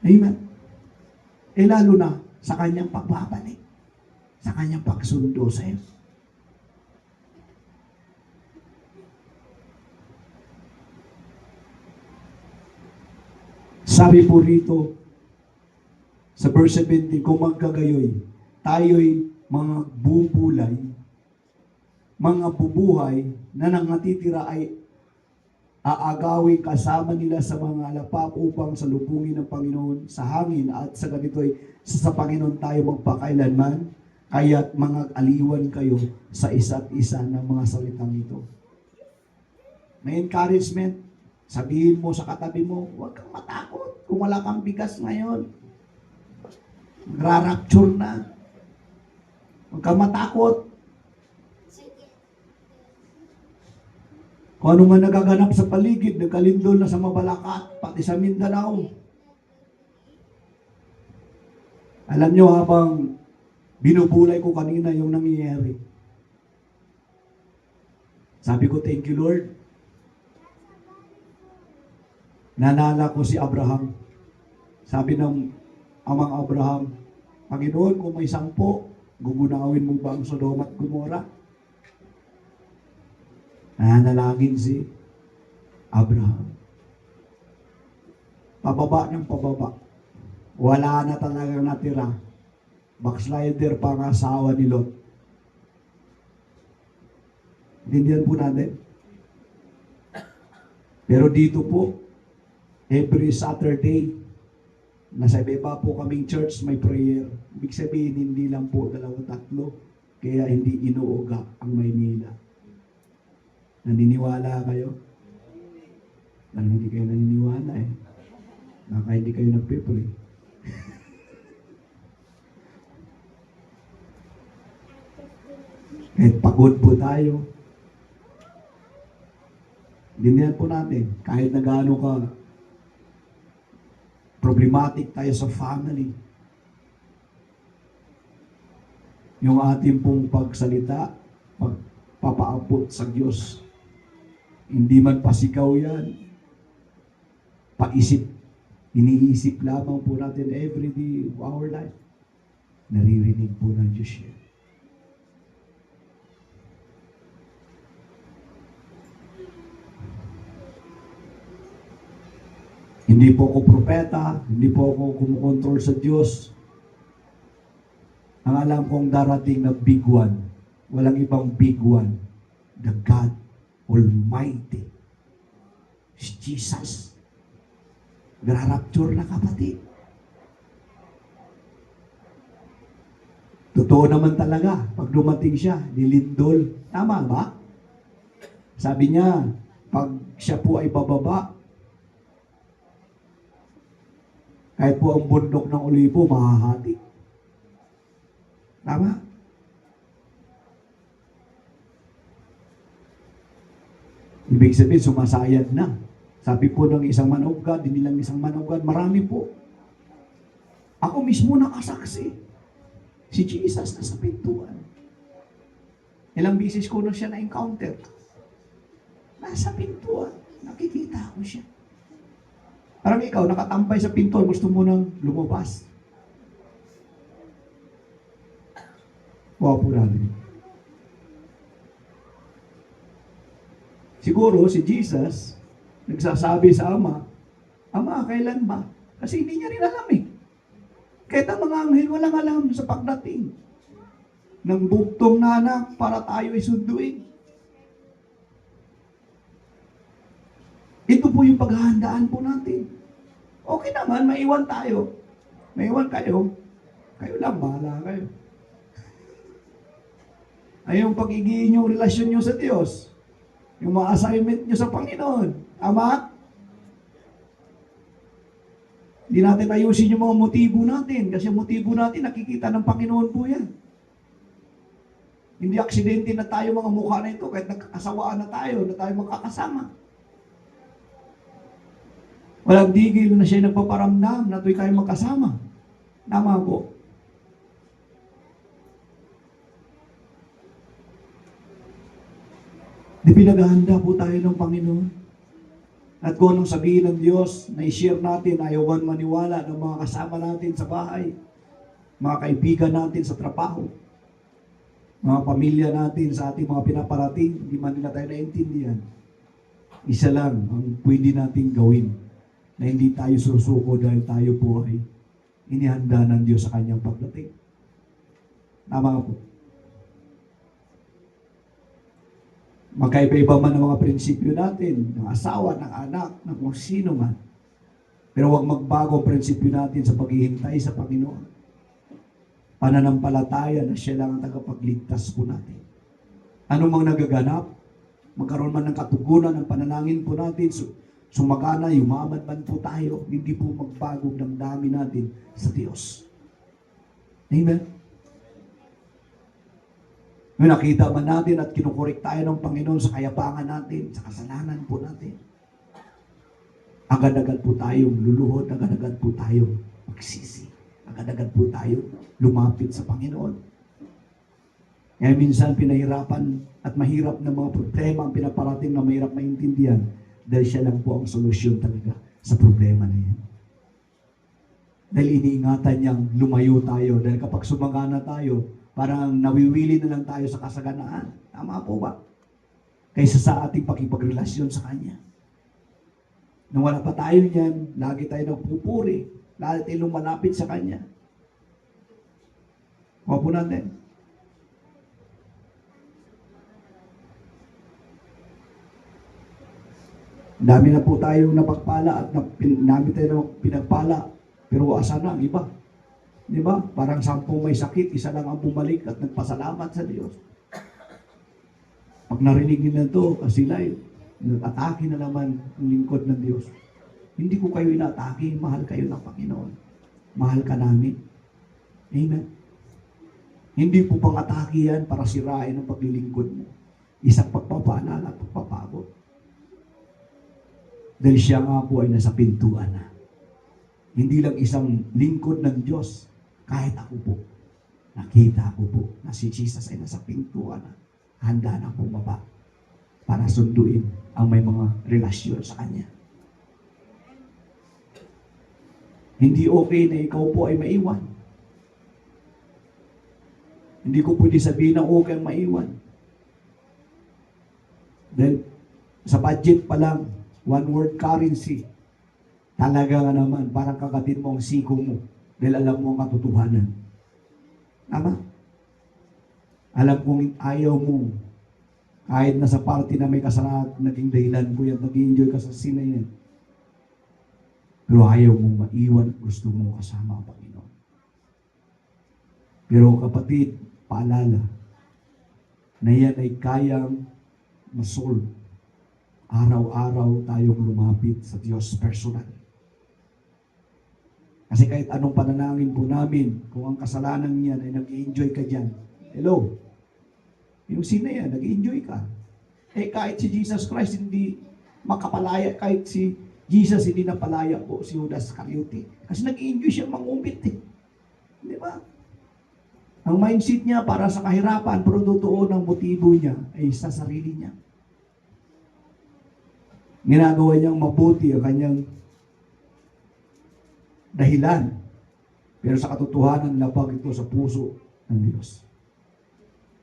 Amen. Lalo na sa kanyang pagbabalik, sa kanyang pagsundo sa iyo. Sabi po rito, sa verse 17, kung magkagayoy, tayo'y mga bubulay, mga bubuhay na nangatitira ay aagawin kasama nila sa mga alapap upang salubungin ng Panginoon sa hangin at sa ganito'y sa Panginoon tayo magpakailanman, kaya't mga aliwan kayo sa isa't isa ng mga salitang ito. May encouragement, sabihin mo sa katabi mo, huwag kang matakot kung wala kang bigas ngayon. Ra-rapture na. Huwag kang matakot. Kung ano man nagaganap sa paligid, nagkalindol na sa Mabalacat, pati sa Mindanao. Alam nyo, habang binubulay ko kanina yung nangyayari, sabi ko, thank you Lord. Naalala ko si Abraham. Sabi ng amang Abraham, Panginoon, kung may 10, gugunawin mo ba ang Sodoma at Gomora? Nanalangin si Abraham. Pababa ng pababa. Wala na talagang natira. Backslider pa ang asawa ni Lot. Dindihan po natin. Pero dito po, every Saturday, nasa iba po kaming church, may prayer. Ibig sabihin, hindi lang po 2-3, kaya hindi inuuga ang Maynila. Naniniwala kayo? Parang hindi kayo naniniwala eh. Baka hindi kayo nagpipray. Kahit pagod po tayo, dinyan po natin, kahit na gaano ka problematic tayo sa family. Yung ating pong pagsalita, pagpapaabot sa Diyos, hindi man pasigaw yan, paisip, iniisip lamang po natin every day of our life. Naririnig po ng Diyos yan. Hindi po ako propeta, hindi po ako kumukontrol sa Diyos. Ang alam kong darating na big one, walang ibang big one, the God Almighty. Si Jesus. Gra-rapture na kapatid. Totoo naman talaga, pag dumating siya, nilindol. Tama ba? Sabi niya, pag siya po ay bababa, kahit po ang bundok ng Olivo, mahahati. Tama? Ibig sabihin, sumasayad na. Sabi po ng isang man of God, hindi lang isang man of God, marami po. Ako mismo nakasaksi. Si Jesus nasa pintuan. Ilang bisis ko na siya na-encounter. Nasa pintuan. Nakikita ko siya. Parang ikaw, nakatambay sa pintuan, gusto mo nang lumabas. Wow po natin. Siguro si Jesus, nagsasabi sa Ama, Ama, kailan ba? Kasi hindi niya rin alam eh. Kahit ang mga anghel walang alam sa pagdating ng bugtong na anak para tayo ay sunduin. Ito po yung paghahandaan po natin. Okay naman, maiwan tayo. Maiwan kayo. Kayo lang, bahala kayo. Ay yung pag-igiin yung relasyon nyo sa Diyos. Yung mga assignment nyo sa Panginoon. Tama? Hindi natin ayusin yung mga motibo natin. Kasi yung motibo natin, nakikita ng Panginoon po yan. Hindi aksidente na tayo mga mukha na ito, kahit nagkakasawaan na tayo magkakasama. Walang digil na siya nagpaparamdam na tuwing tayo magkasama. Tama po. Di pinaghahanda po tayo ng Panginoon. At kung anong sabihin ng Diyos na i-share natin, ayaw maniwala ng mga kasama natin sa bahay, mga kaibigan natin sa trabaho, mga pamilya natin sa ating mga pinaparating, hindi man nila tayo naintindihan. Isa lang ang pwede nating gawin na hindi tayo susuko dahil tayo po ay inihanda ng Diyos sa kanyang pagdating. Tama po. Magkaiba-iba man ang mga prinsipyo natin, ng asawa, ng anak, ng kung sino man. Pero huwag magbago ang prinsipyo natin sa paghihintay sa Panginoon. Pananampalataya na siya lang ang tagapagligtas po natin. Ano mang nagaganap, magkaroon man ng katugunan ng pananangin po natin, sumagana, yumaman man po tayo, hindi po magbago ng damdamin natin sa Diyos. Amen? Ngayon nakita man natin at kinukorek tayo ng Panginoon sa kayabangan natin, sa kasalanan po natin. Agad-agad po tayong luluhod, agad-agad po tayong magsisi. Agad-agad po tayo lumapit sa Panginoon. Kaya minsan pinahirapan at mahirap na mga problema ang pinaparating na mahirap maintindihan dahil siya lang po ang solusyon talaga sa problema na yan. Dahil iniingatan niyang lumayo tayo. Dahil kapag sumagana tayo, parang nawiwili na lang tayo sa kasaganaan. Tama po ba? Kaysa sa ating pakipagrelasyon sa Kanya. Nung wala pa tayo niyan, lagi tayo nagpupuri. Lagi tayo lumalapit sa Kanya. Huwag po natin. Dami na po tayong napagpala at dami tayo pinagpala. Pero asan na ang iba? Di ba? Parang 10 may sakit, isa lang ang bumalik at nagpasalamat sa Diyos. Pag narinig nila ito, sila nag-atake na naman ang lingkod ng Diyos. Hindi ko kayo inatake, mahal kayo ng Panginoon. Mahal ka namin. Amen. Hindi po pang atake yan para sirain ang paglilingkod mo. Isang pagpapaalala at pagpapabot. Dahil siya nga po ay nasa pintuan na. hindi lang isang lingkod ng Diyos, kahit ako po, nakita ko po na si Jesus ay nasa pintuan na handa na bumaba para sunduin ang may mga relasyon sa Kanya. Hindi okay na ikaw po ay maiwan. Hindi ko pwede sabihin na okay ang maiwan. Dahil sa budget pa lang, one word currency, talaga nga naman, parang kagatin mo ang siko mo dahil alam mo ang katotohanan. Tama? Alam kong ayaw mo, kahit nasa party na may kasalanan, naging dahilan ko yan, nag-enjoy ka sa scene na yan. Pero ayaw mong maiwan, gusto mo kasama ang Panginoon. Pero kapatid, paalala, na yan ay kayang masolve. Araw-araw tayong lumapit sa Diyos personal. Kasi kahit anong panalangin po namin, kung ang kasalanan niyan ay nag-enjoy ka dyan, hello, yung sina yan, nag-enjoy ka. Eh kahit si Jesus Christ hindi makapalaya, kahit si Jesus hindi napalaya po si Judas Iscariote. Kasi nag-enjoy siya mangumit eh. Di ba? Ang mindset niya para sa kahirapan, pero totoo ng motibo niya ay sa sarili niya. Ginagawa niyang mabuti ang kanyang dahilan. Pero sa katotohanan, labag ito sa puso ng Diyos.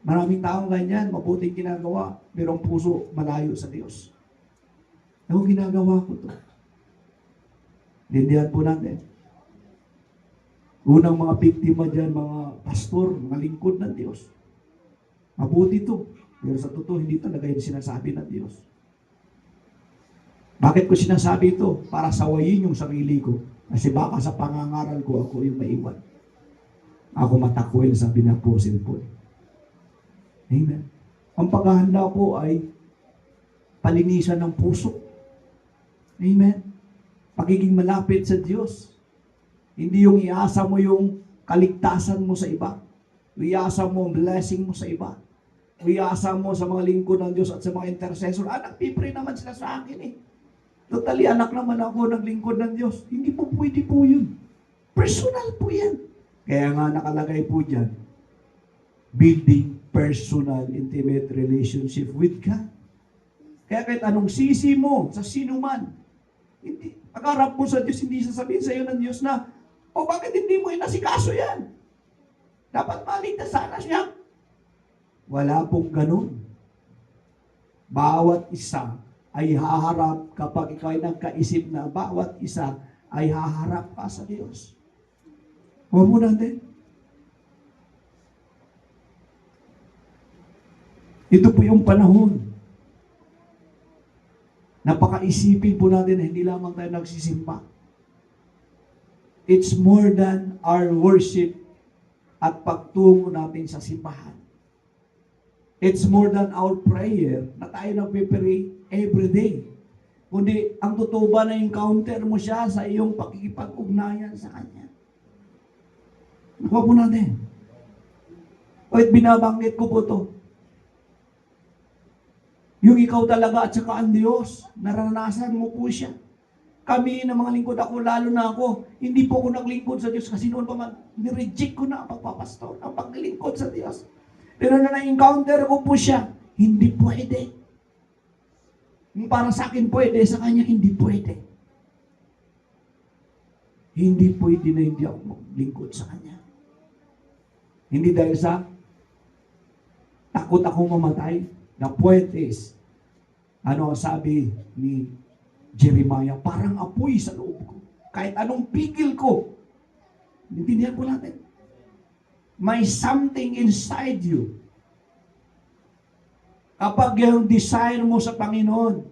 Maraming taong ganyan, mabuting ginagawa, pero ang puso malayo sa Diyos. Ako ginagawa ko to. Dindihan po natin. Unang mga biktima dyan, mga pastor, mga lingkod ng Diyos. Mabuti to. Pero sa totoo, hindi talaga yung sinasabi ng Diyos. Bakit ko sinasabi ito? Para sawayin yung sarili ko. Kasi baka sa pangangaral ko, ako yung maiwan. Ako matakwil, sabi na Apostle Paul. Amen. Ang paghahanda po ay palinisan ng puso. Amen. Pagiging malapit sa Diyos. Hindi yung iasa mo yung kaligtasan mo sa iba. Iasa mo ang blessing mo sa iba. Iasa mo sa mga lingkod ng Diyos at sa mga intercessor. Nagpipray naman sila sa akin eh. Totally, anak naman ako naglingkod ng Diyos. Hindi po pwede po yun. Personal po yan. Kaya nga nakalagay po dyan, building personal, intimate relationship with God. Kaya kahit anong sisi mo sa sino man, hindi, pag-harap mo sa Diyos, hindi sasabihin sa iyo ng Diyos na, bakit hindi mo inasikaso yan? Dapat maligtas sana siya. Wala pong ganun. Bawat isa ay haharap kapag ikaw ay nagkaisip na bawat isa ay haharap ka sa Diyos. Huwag mo natin. Ito po yung panahon. Napakaisipin po natin na hindi lamang tayo nagsisimba. It's more than our worship at pagtungo natin sa simbahan. It's more than our prayer na tayo nagpe-pray every day. Kundi, ang totoo ba na encounter mo siya sa iyong pakikipag-ugnayan sa Kanya? Nakuha po natin. Kahit binabanggit ko po to. Yung ikaw talaga at saka ang Diyos, naranasan mo po siya. Kami na mga lingkod, ako lalo na ako, hindi po ako naglingkod sa Diyos kasi noon pa man, nireject ko na ang pagpapastor, ang paglingkod sa Diyos. Pero na-encounter ko po siya, hindi pwede. Para sa akin pwede, sa kanya hindi pwede. Hindi pwede na hindi ako maglingkod sa kanya. Hindi dahil sa takot akong mamatay. The point is, ano ang sabi ni Jeremiah? Parang apoy sa loob ko. Kahit anong pigil ko. Intindihan po natin. May something inside you. Kapag yung desire mo sa Panginoon,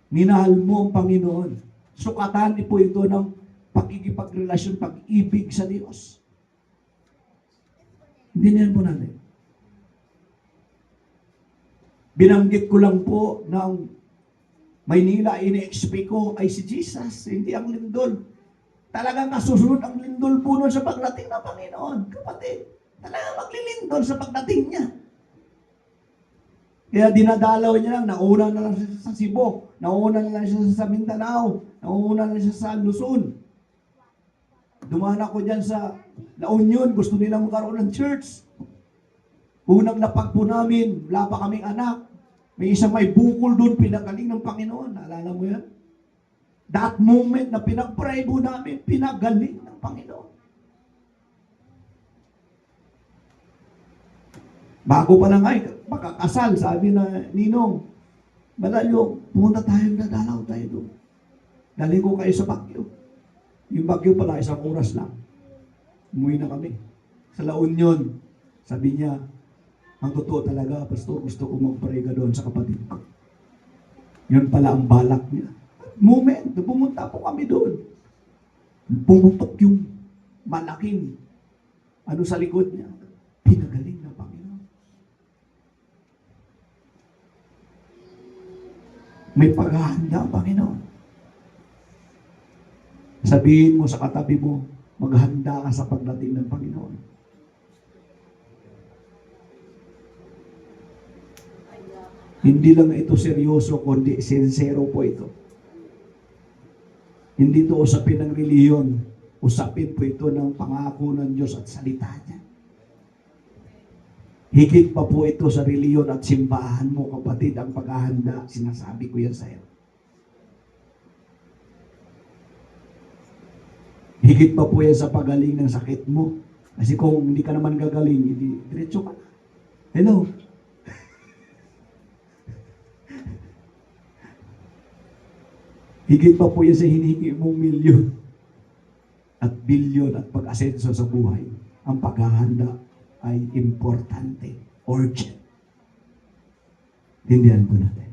minahal mo ang Panginoon, sukatan po ito ng pakikipagrelasyon, pag-ibig sa Diyos. Intindihan po natin. Binanggit ko lang po ng Maynila, ini-expect ko ay si Jesus, hindi ang lindol. Talagang nasusunod ang lindol po nun sa pagdating ng Panginoon. Kapatid, talagang maglilindol sa pagdating niya. Kaya dinadalaw niya lang, nauna na lang siya sa Cebu, nauna na lang siya sa Mindanao, nauna na lang siya sa Luzon. Dumaan ako dyan sa La Union, gusto nilang magkaroon ng church. Unang napagpo namin, wala pa kaming anak. May isang may bukol doon, pinagaling ng Panginoon. Naalala mo yan? That moment na pinag-pray po namin, pinagaling ng Panginoon. Bago pa lang ay, makakasal, sabi na Ninong, Malayo, pumunta tayo, dadalaw tayo doon. Dali ko kayo sa Baguio. Yung Baguio pala, 1 oras lang. Umuwi na kami. Sa La Union, sabi niya, ang totoo talaga, Pastor, gusto ko magparega doon sa kapatid ko. Yun pala ang balak niya. Moment, pumunta po kami doon. Pumutok yung malaking ano sa likod niya. Pinagaling na Panginoon. May paghahanda, Panginoon. Sabihin mo sa katabi mo, maghanda ka sa pagdating ng Panginoon. Hindi lang ito seryoso, kundi sincero po ito. Hindi ito usapin ng reliyon. Usapin po ito ng pangako ng Diyos at salita niya. Higit pa po ito sa reliyon at simbahan mo, kapatid, ang paghahanda. Sinasabi ko yan sa iyo. Higit pa po yan sa pagaling ng sakit mo. Kasi kung hindi ka naman gagaling, hindi, diretso ka. Hello? Higit pa po yan sa hinihingi mong milyon at bilyon at pag-asenso sa buhay. Ang paghahanda ay importante, urgent. Tindihan po natin.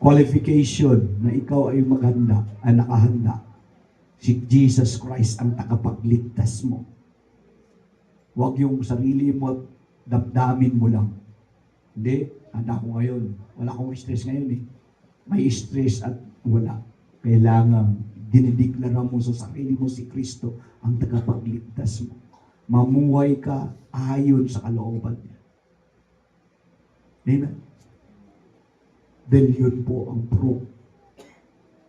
Qualification na ikaw ay maganda, ay nakahanda. Si Jesus Christ ang tagapagligtas mo. Huwag yung sarili mo at damdamin mo lang. Hindi, handa ko ngayon. Wala akong stress ngayon eh. May stress at wala. Kailangan dinideklara mo sa sarili mo si Kristo ang tagapagligtas mo. Mamuhay ka ayon sa kalooban niya. Amen? Dahil yun po ang proof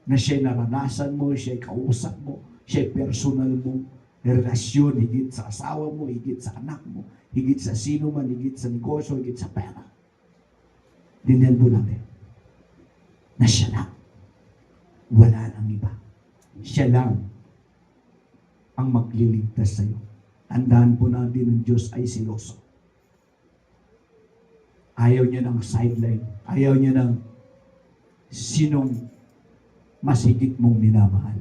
na siya'y naranasan mo, siya'y kausap mo, siya'y personal mo, relasyon, higit sa asawa mo, higit sa anak mo, higit sa sino man, higit sa negosyo, higit sa pera. Dinyan po natin na siya lang. Wala nang iba. Siya lang ang magliligtas sa iyo. Tandaan po natin ng Diyos ay siloso. Ayaw niya ng sideline. Ayaw niya ng sinong mas higit mong minamahal.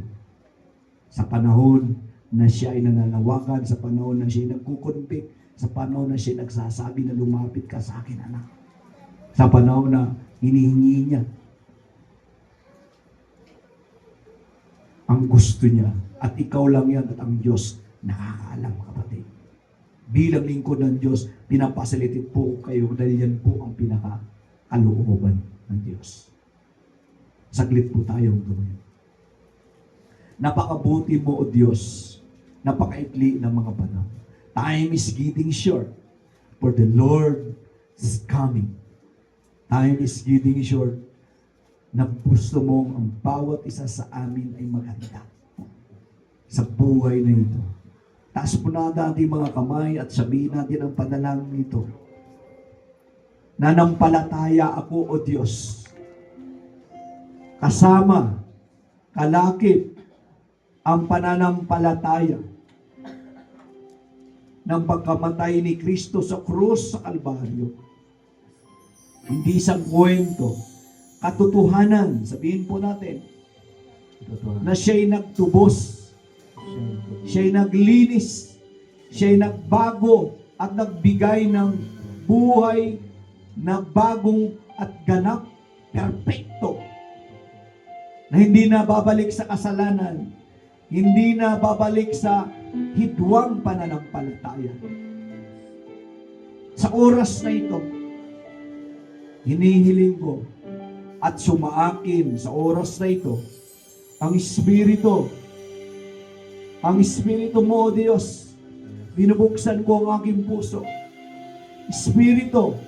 Sa panahon na siya ay nananawagan, sa panahon na siya ay nagkukunpik, sa panahon na siya ay nagsasabi na lumapit ka sa akin, anak. Sa panahon na hinihingi niya ang gusto niya at ikaw lang yan at ang Diyos nakakaalam, kapatid. Bilang lingkod ng Diyos, pinapasalitit po kayo dahil yan po ang pinakakalooban ng Diyos. Saglit po tayong gawin. Napakabuti mo, O Diyos. Napakaikli ng mga panahon. Time is getting short, for the Lord is coming. Time is getting short, na gusto mong ang bawat isa sa amin ay maganda sa buhay na ito. Taas po natin ating mga kamay at sabihin natin ang panalangin nito. Nanampalataya ako, O Diyos, kasama, kalakip, ang pananampalataya ng pagkamatay ni Kristo sa krus sa Kalbaryo. Hindi isang kwento, katotohanan, sabihin po natin, na siya'y nagtubos, siya'y naglinis, siya'y nagbago at nagbigay ng buhay na bagong at ganap, perpekto, na hindi na babalik sa kasalanan, hindi na babalik sa hidwang pananampalataya. Sa oras na ito, hinihiling ko at sumaakin sa oras na ito ang Espiritu mo, O Diyos. Binubuksan ko ang aking puso. Espiritu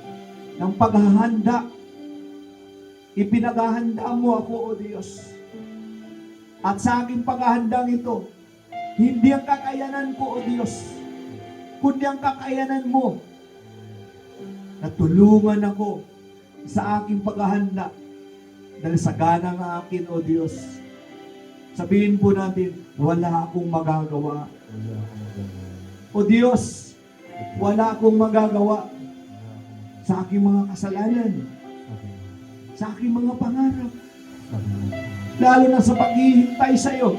ng paghahanda. Ipinaghahanda mo ako, O Diyos. At sa aking paghahandang ito, hindi ang kakayanan ko, O Diyos, kundi ang kakayanan mo na tulungan ako sa aking paghahanda dahil sa gana ng akin, O Diyos. Sabihin po natin, wala akong magagawa. O Diyos, wala akong magagawa sa aking mga kasalanan, sa aking mga pangarap, lalo na sa paghihintay sa iyo.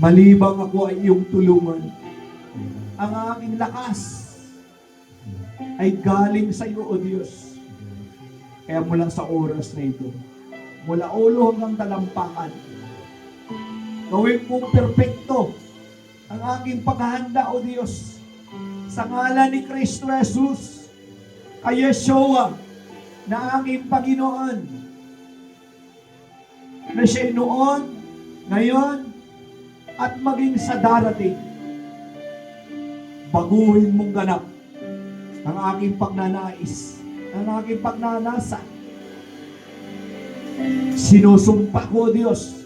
Malibang ako ay iyong tulungan. Ang aking lakas ay galing sa iyo, O Diyos. Kaya mula sa oras na ito, mula ulo hanggang talampakan, gawin mong perpekto ang aking paghahanda, O Diyos, sa ngalan ni Kristo Jesus, kay Yeshua, na aking Panginoon, na siya'y noon, ngayon, at maging sa darating. Baguhin mong ganap ang aking pagnanais, ang aking pagnanasa. Sinusumpa ko, Diyos,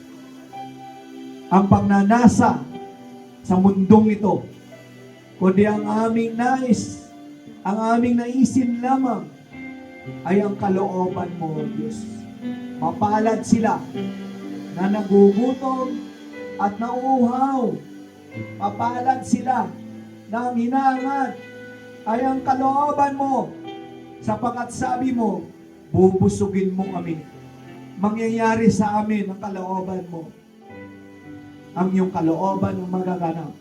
ang pagnanasa sa mundong ito, kundi ang aming nais, ang aming naisin lamang ay ang kalooban mo, Diyos. Mapalad sila na nagugutom at nauuhaw. Mapalad sila na ang hinahangat ay ang kalooban mo, sapagkat sabi mo, bubusugin mo kami. Mangyayari sa amin ang kalooban mo. Ang iyong kalooban ang magaganap.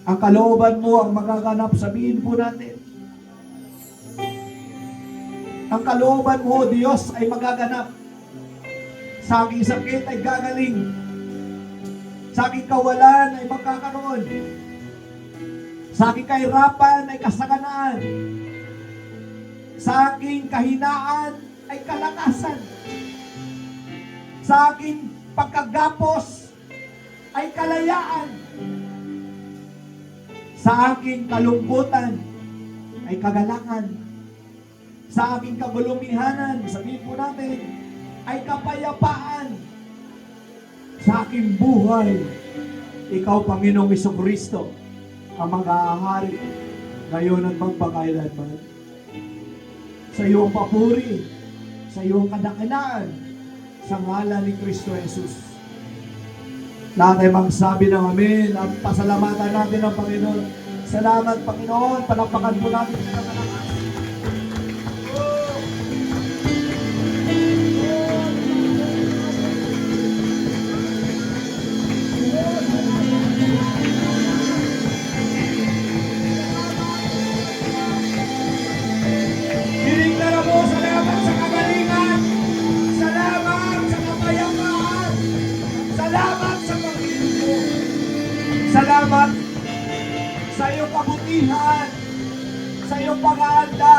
Ang kalooban mo ang magaganap, sabihin po natin. Ang kalooban mo, Diyos, ay magaganap. Sa aking sakit ay gagaling. Sa aking kawalan ay magkakaroon. Sa aking kahirapan ay kasaganaan. Sa aking kahinaan ay kalakasan. Sa aking pagkagapos ay kalayaan. Sa aking kalungkutan ay kagalakan. Sa aking kabulumihanan, sabihin po natin, ay kapayapaan. Sa aking buhay, ikaw, Panginoong Jesucristo, ang mag-aahari ngayon at magpakailanman. Sa iyong papuri, sa iyong kadakilaan, sa ngalan ni Kristo Jesus. Lahat ay magsabi ng amen at pasalamatan natin ang Panginoon. Salamat, Panginoon. Palapakan po natin ang kalakas. Diniglara mo, salamat sa kagalingan. Salamat sa kapayapaan. Salamat sa pag-ibig mo. Salamat sa iyong kabutihan, sa iyong paghahanda,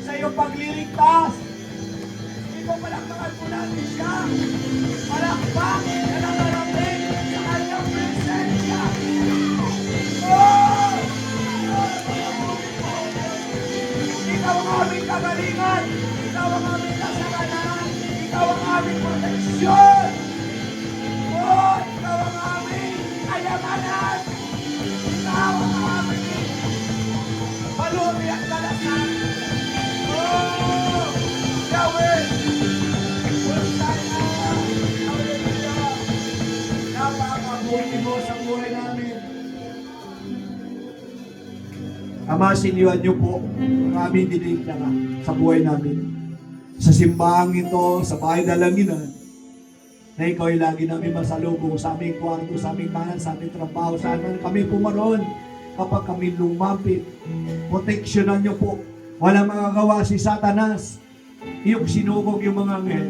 sa iyong pagliligtas. Ito, palakpakan po natin siya. Palakpak na nangarapin sa kanyang presensya. Oh! Ikaw ang aming kagalingan. Ikaw ang aming kasalanan. Ikaw ang aming proteksyon. Oh! Ikaw ang aming kayamanan. Ikaw ang aming paluti at kalasan. Oh! Yahweh! Hosanna! Hallelujah! Napakabuti mo sa buhay namin. Ama, siniwan niyo po ang aming dinigdara sa buhay namin. Sa simbahang ito, sa bahay dalanginan, na ikaw ay lagi namin masalubong sa aming kwarto, sa aming bahay, sa aming trabaho, saan man kami pumaroon kapag kami lumapit. Proteksyonan niyo po. Walang magagawa si Satanas. Iyong sinugog yung mga anghel.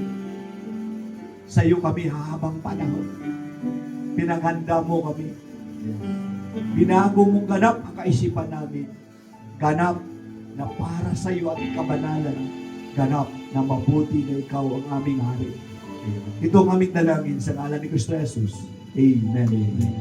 Sa iyo kami habang panahon. Pinaghanda mo kami. Binago mong ganap ang kaisipan namin. Ganap na para sa iyo at kabanalan. Ganap na mabuti na ikaw ang aming hari. Ito ang aming dalangin sa ngalan ni Kristo Jesus. Amen. Amen.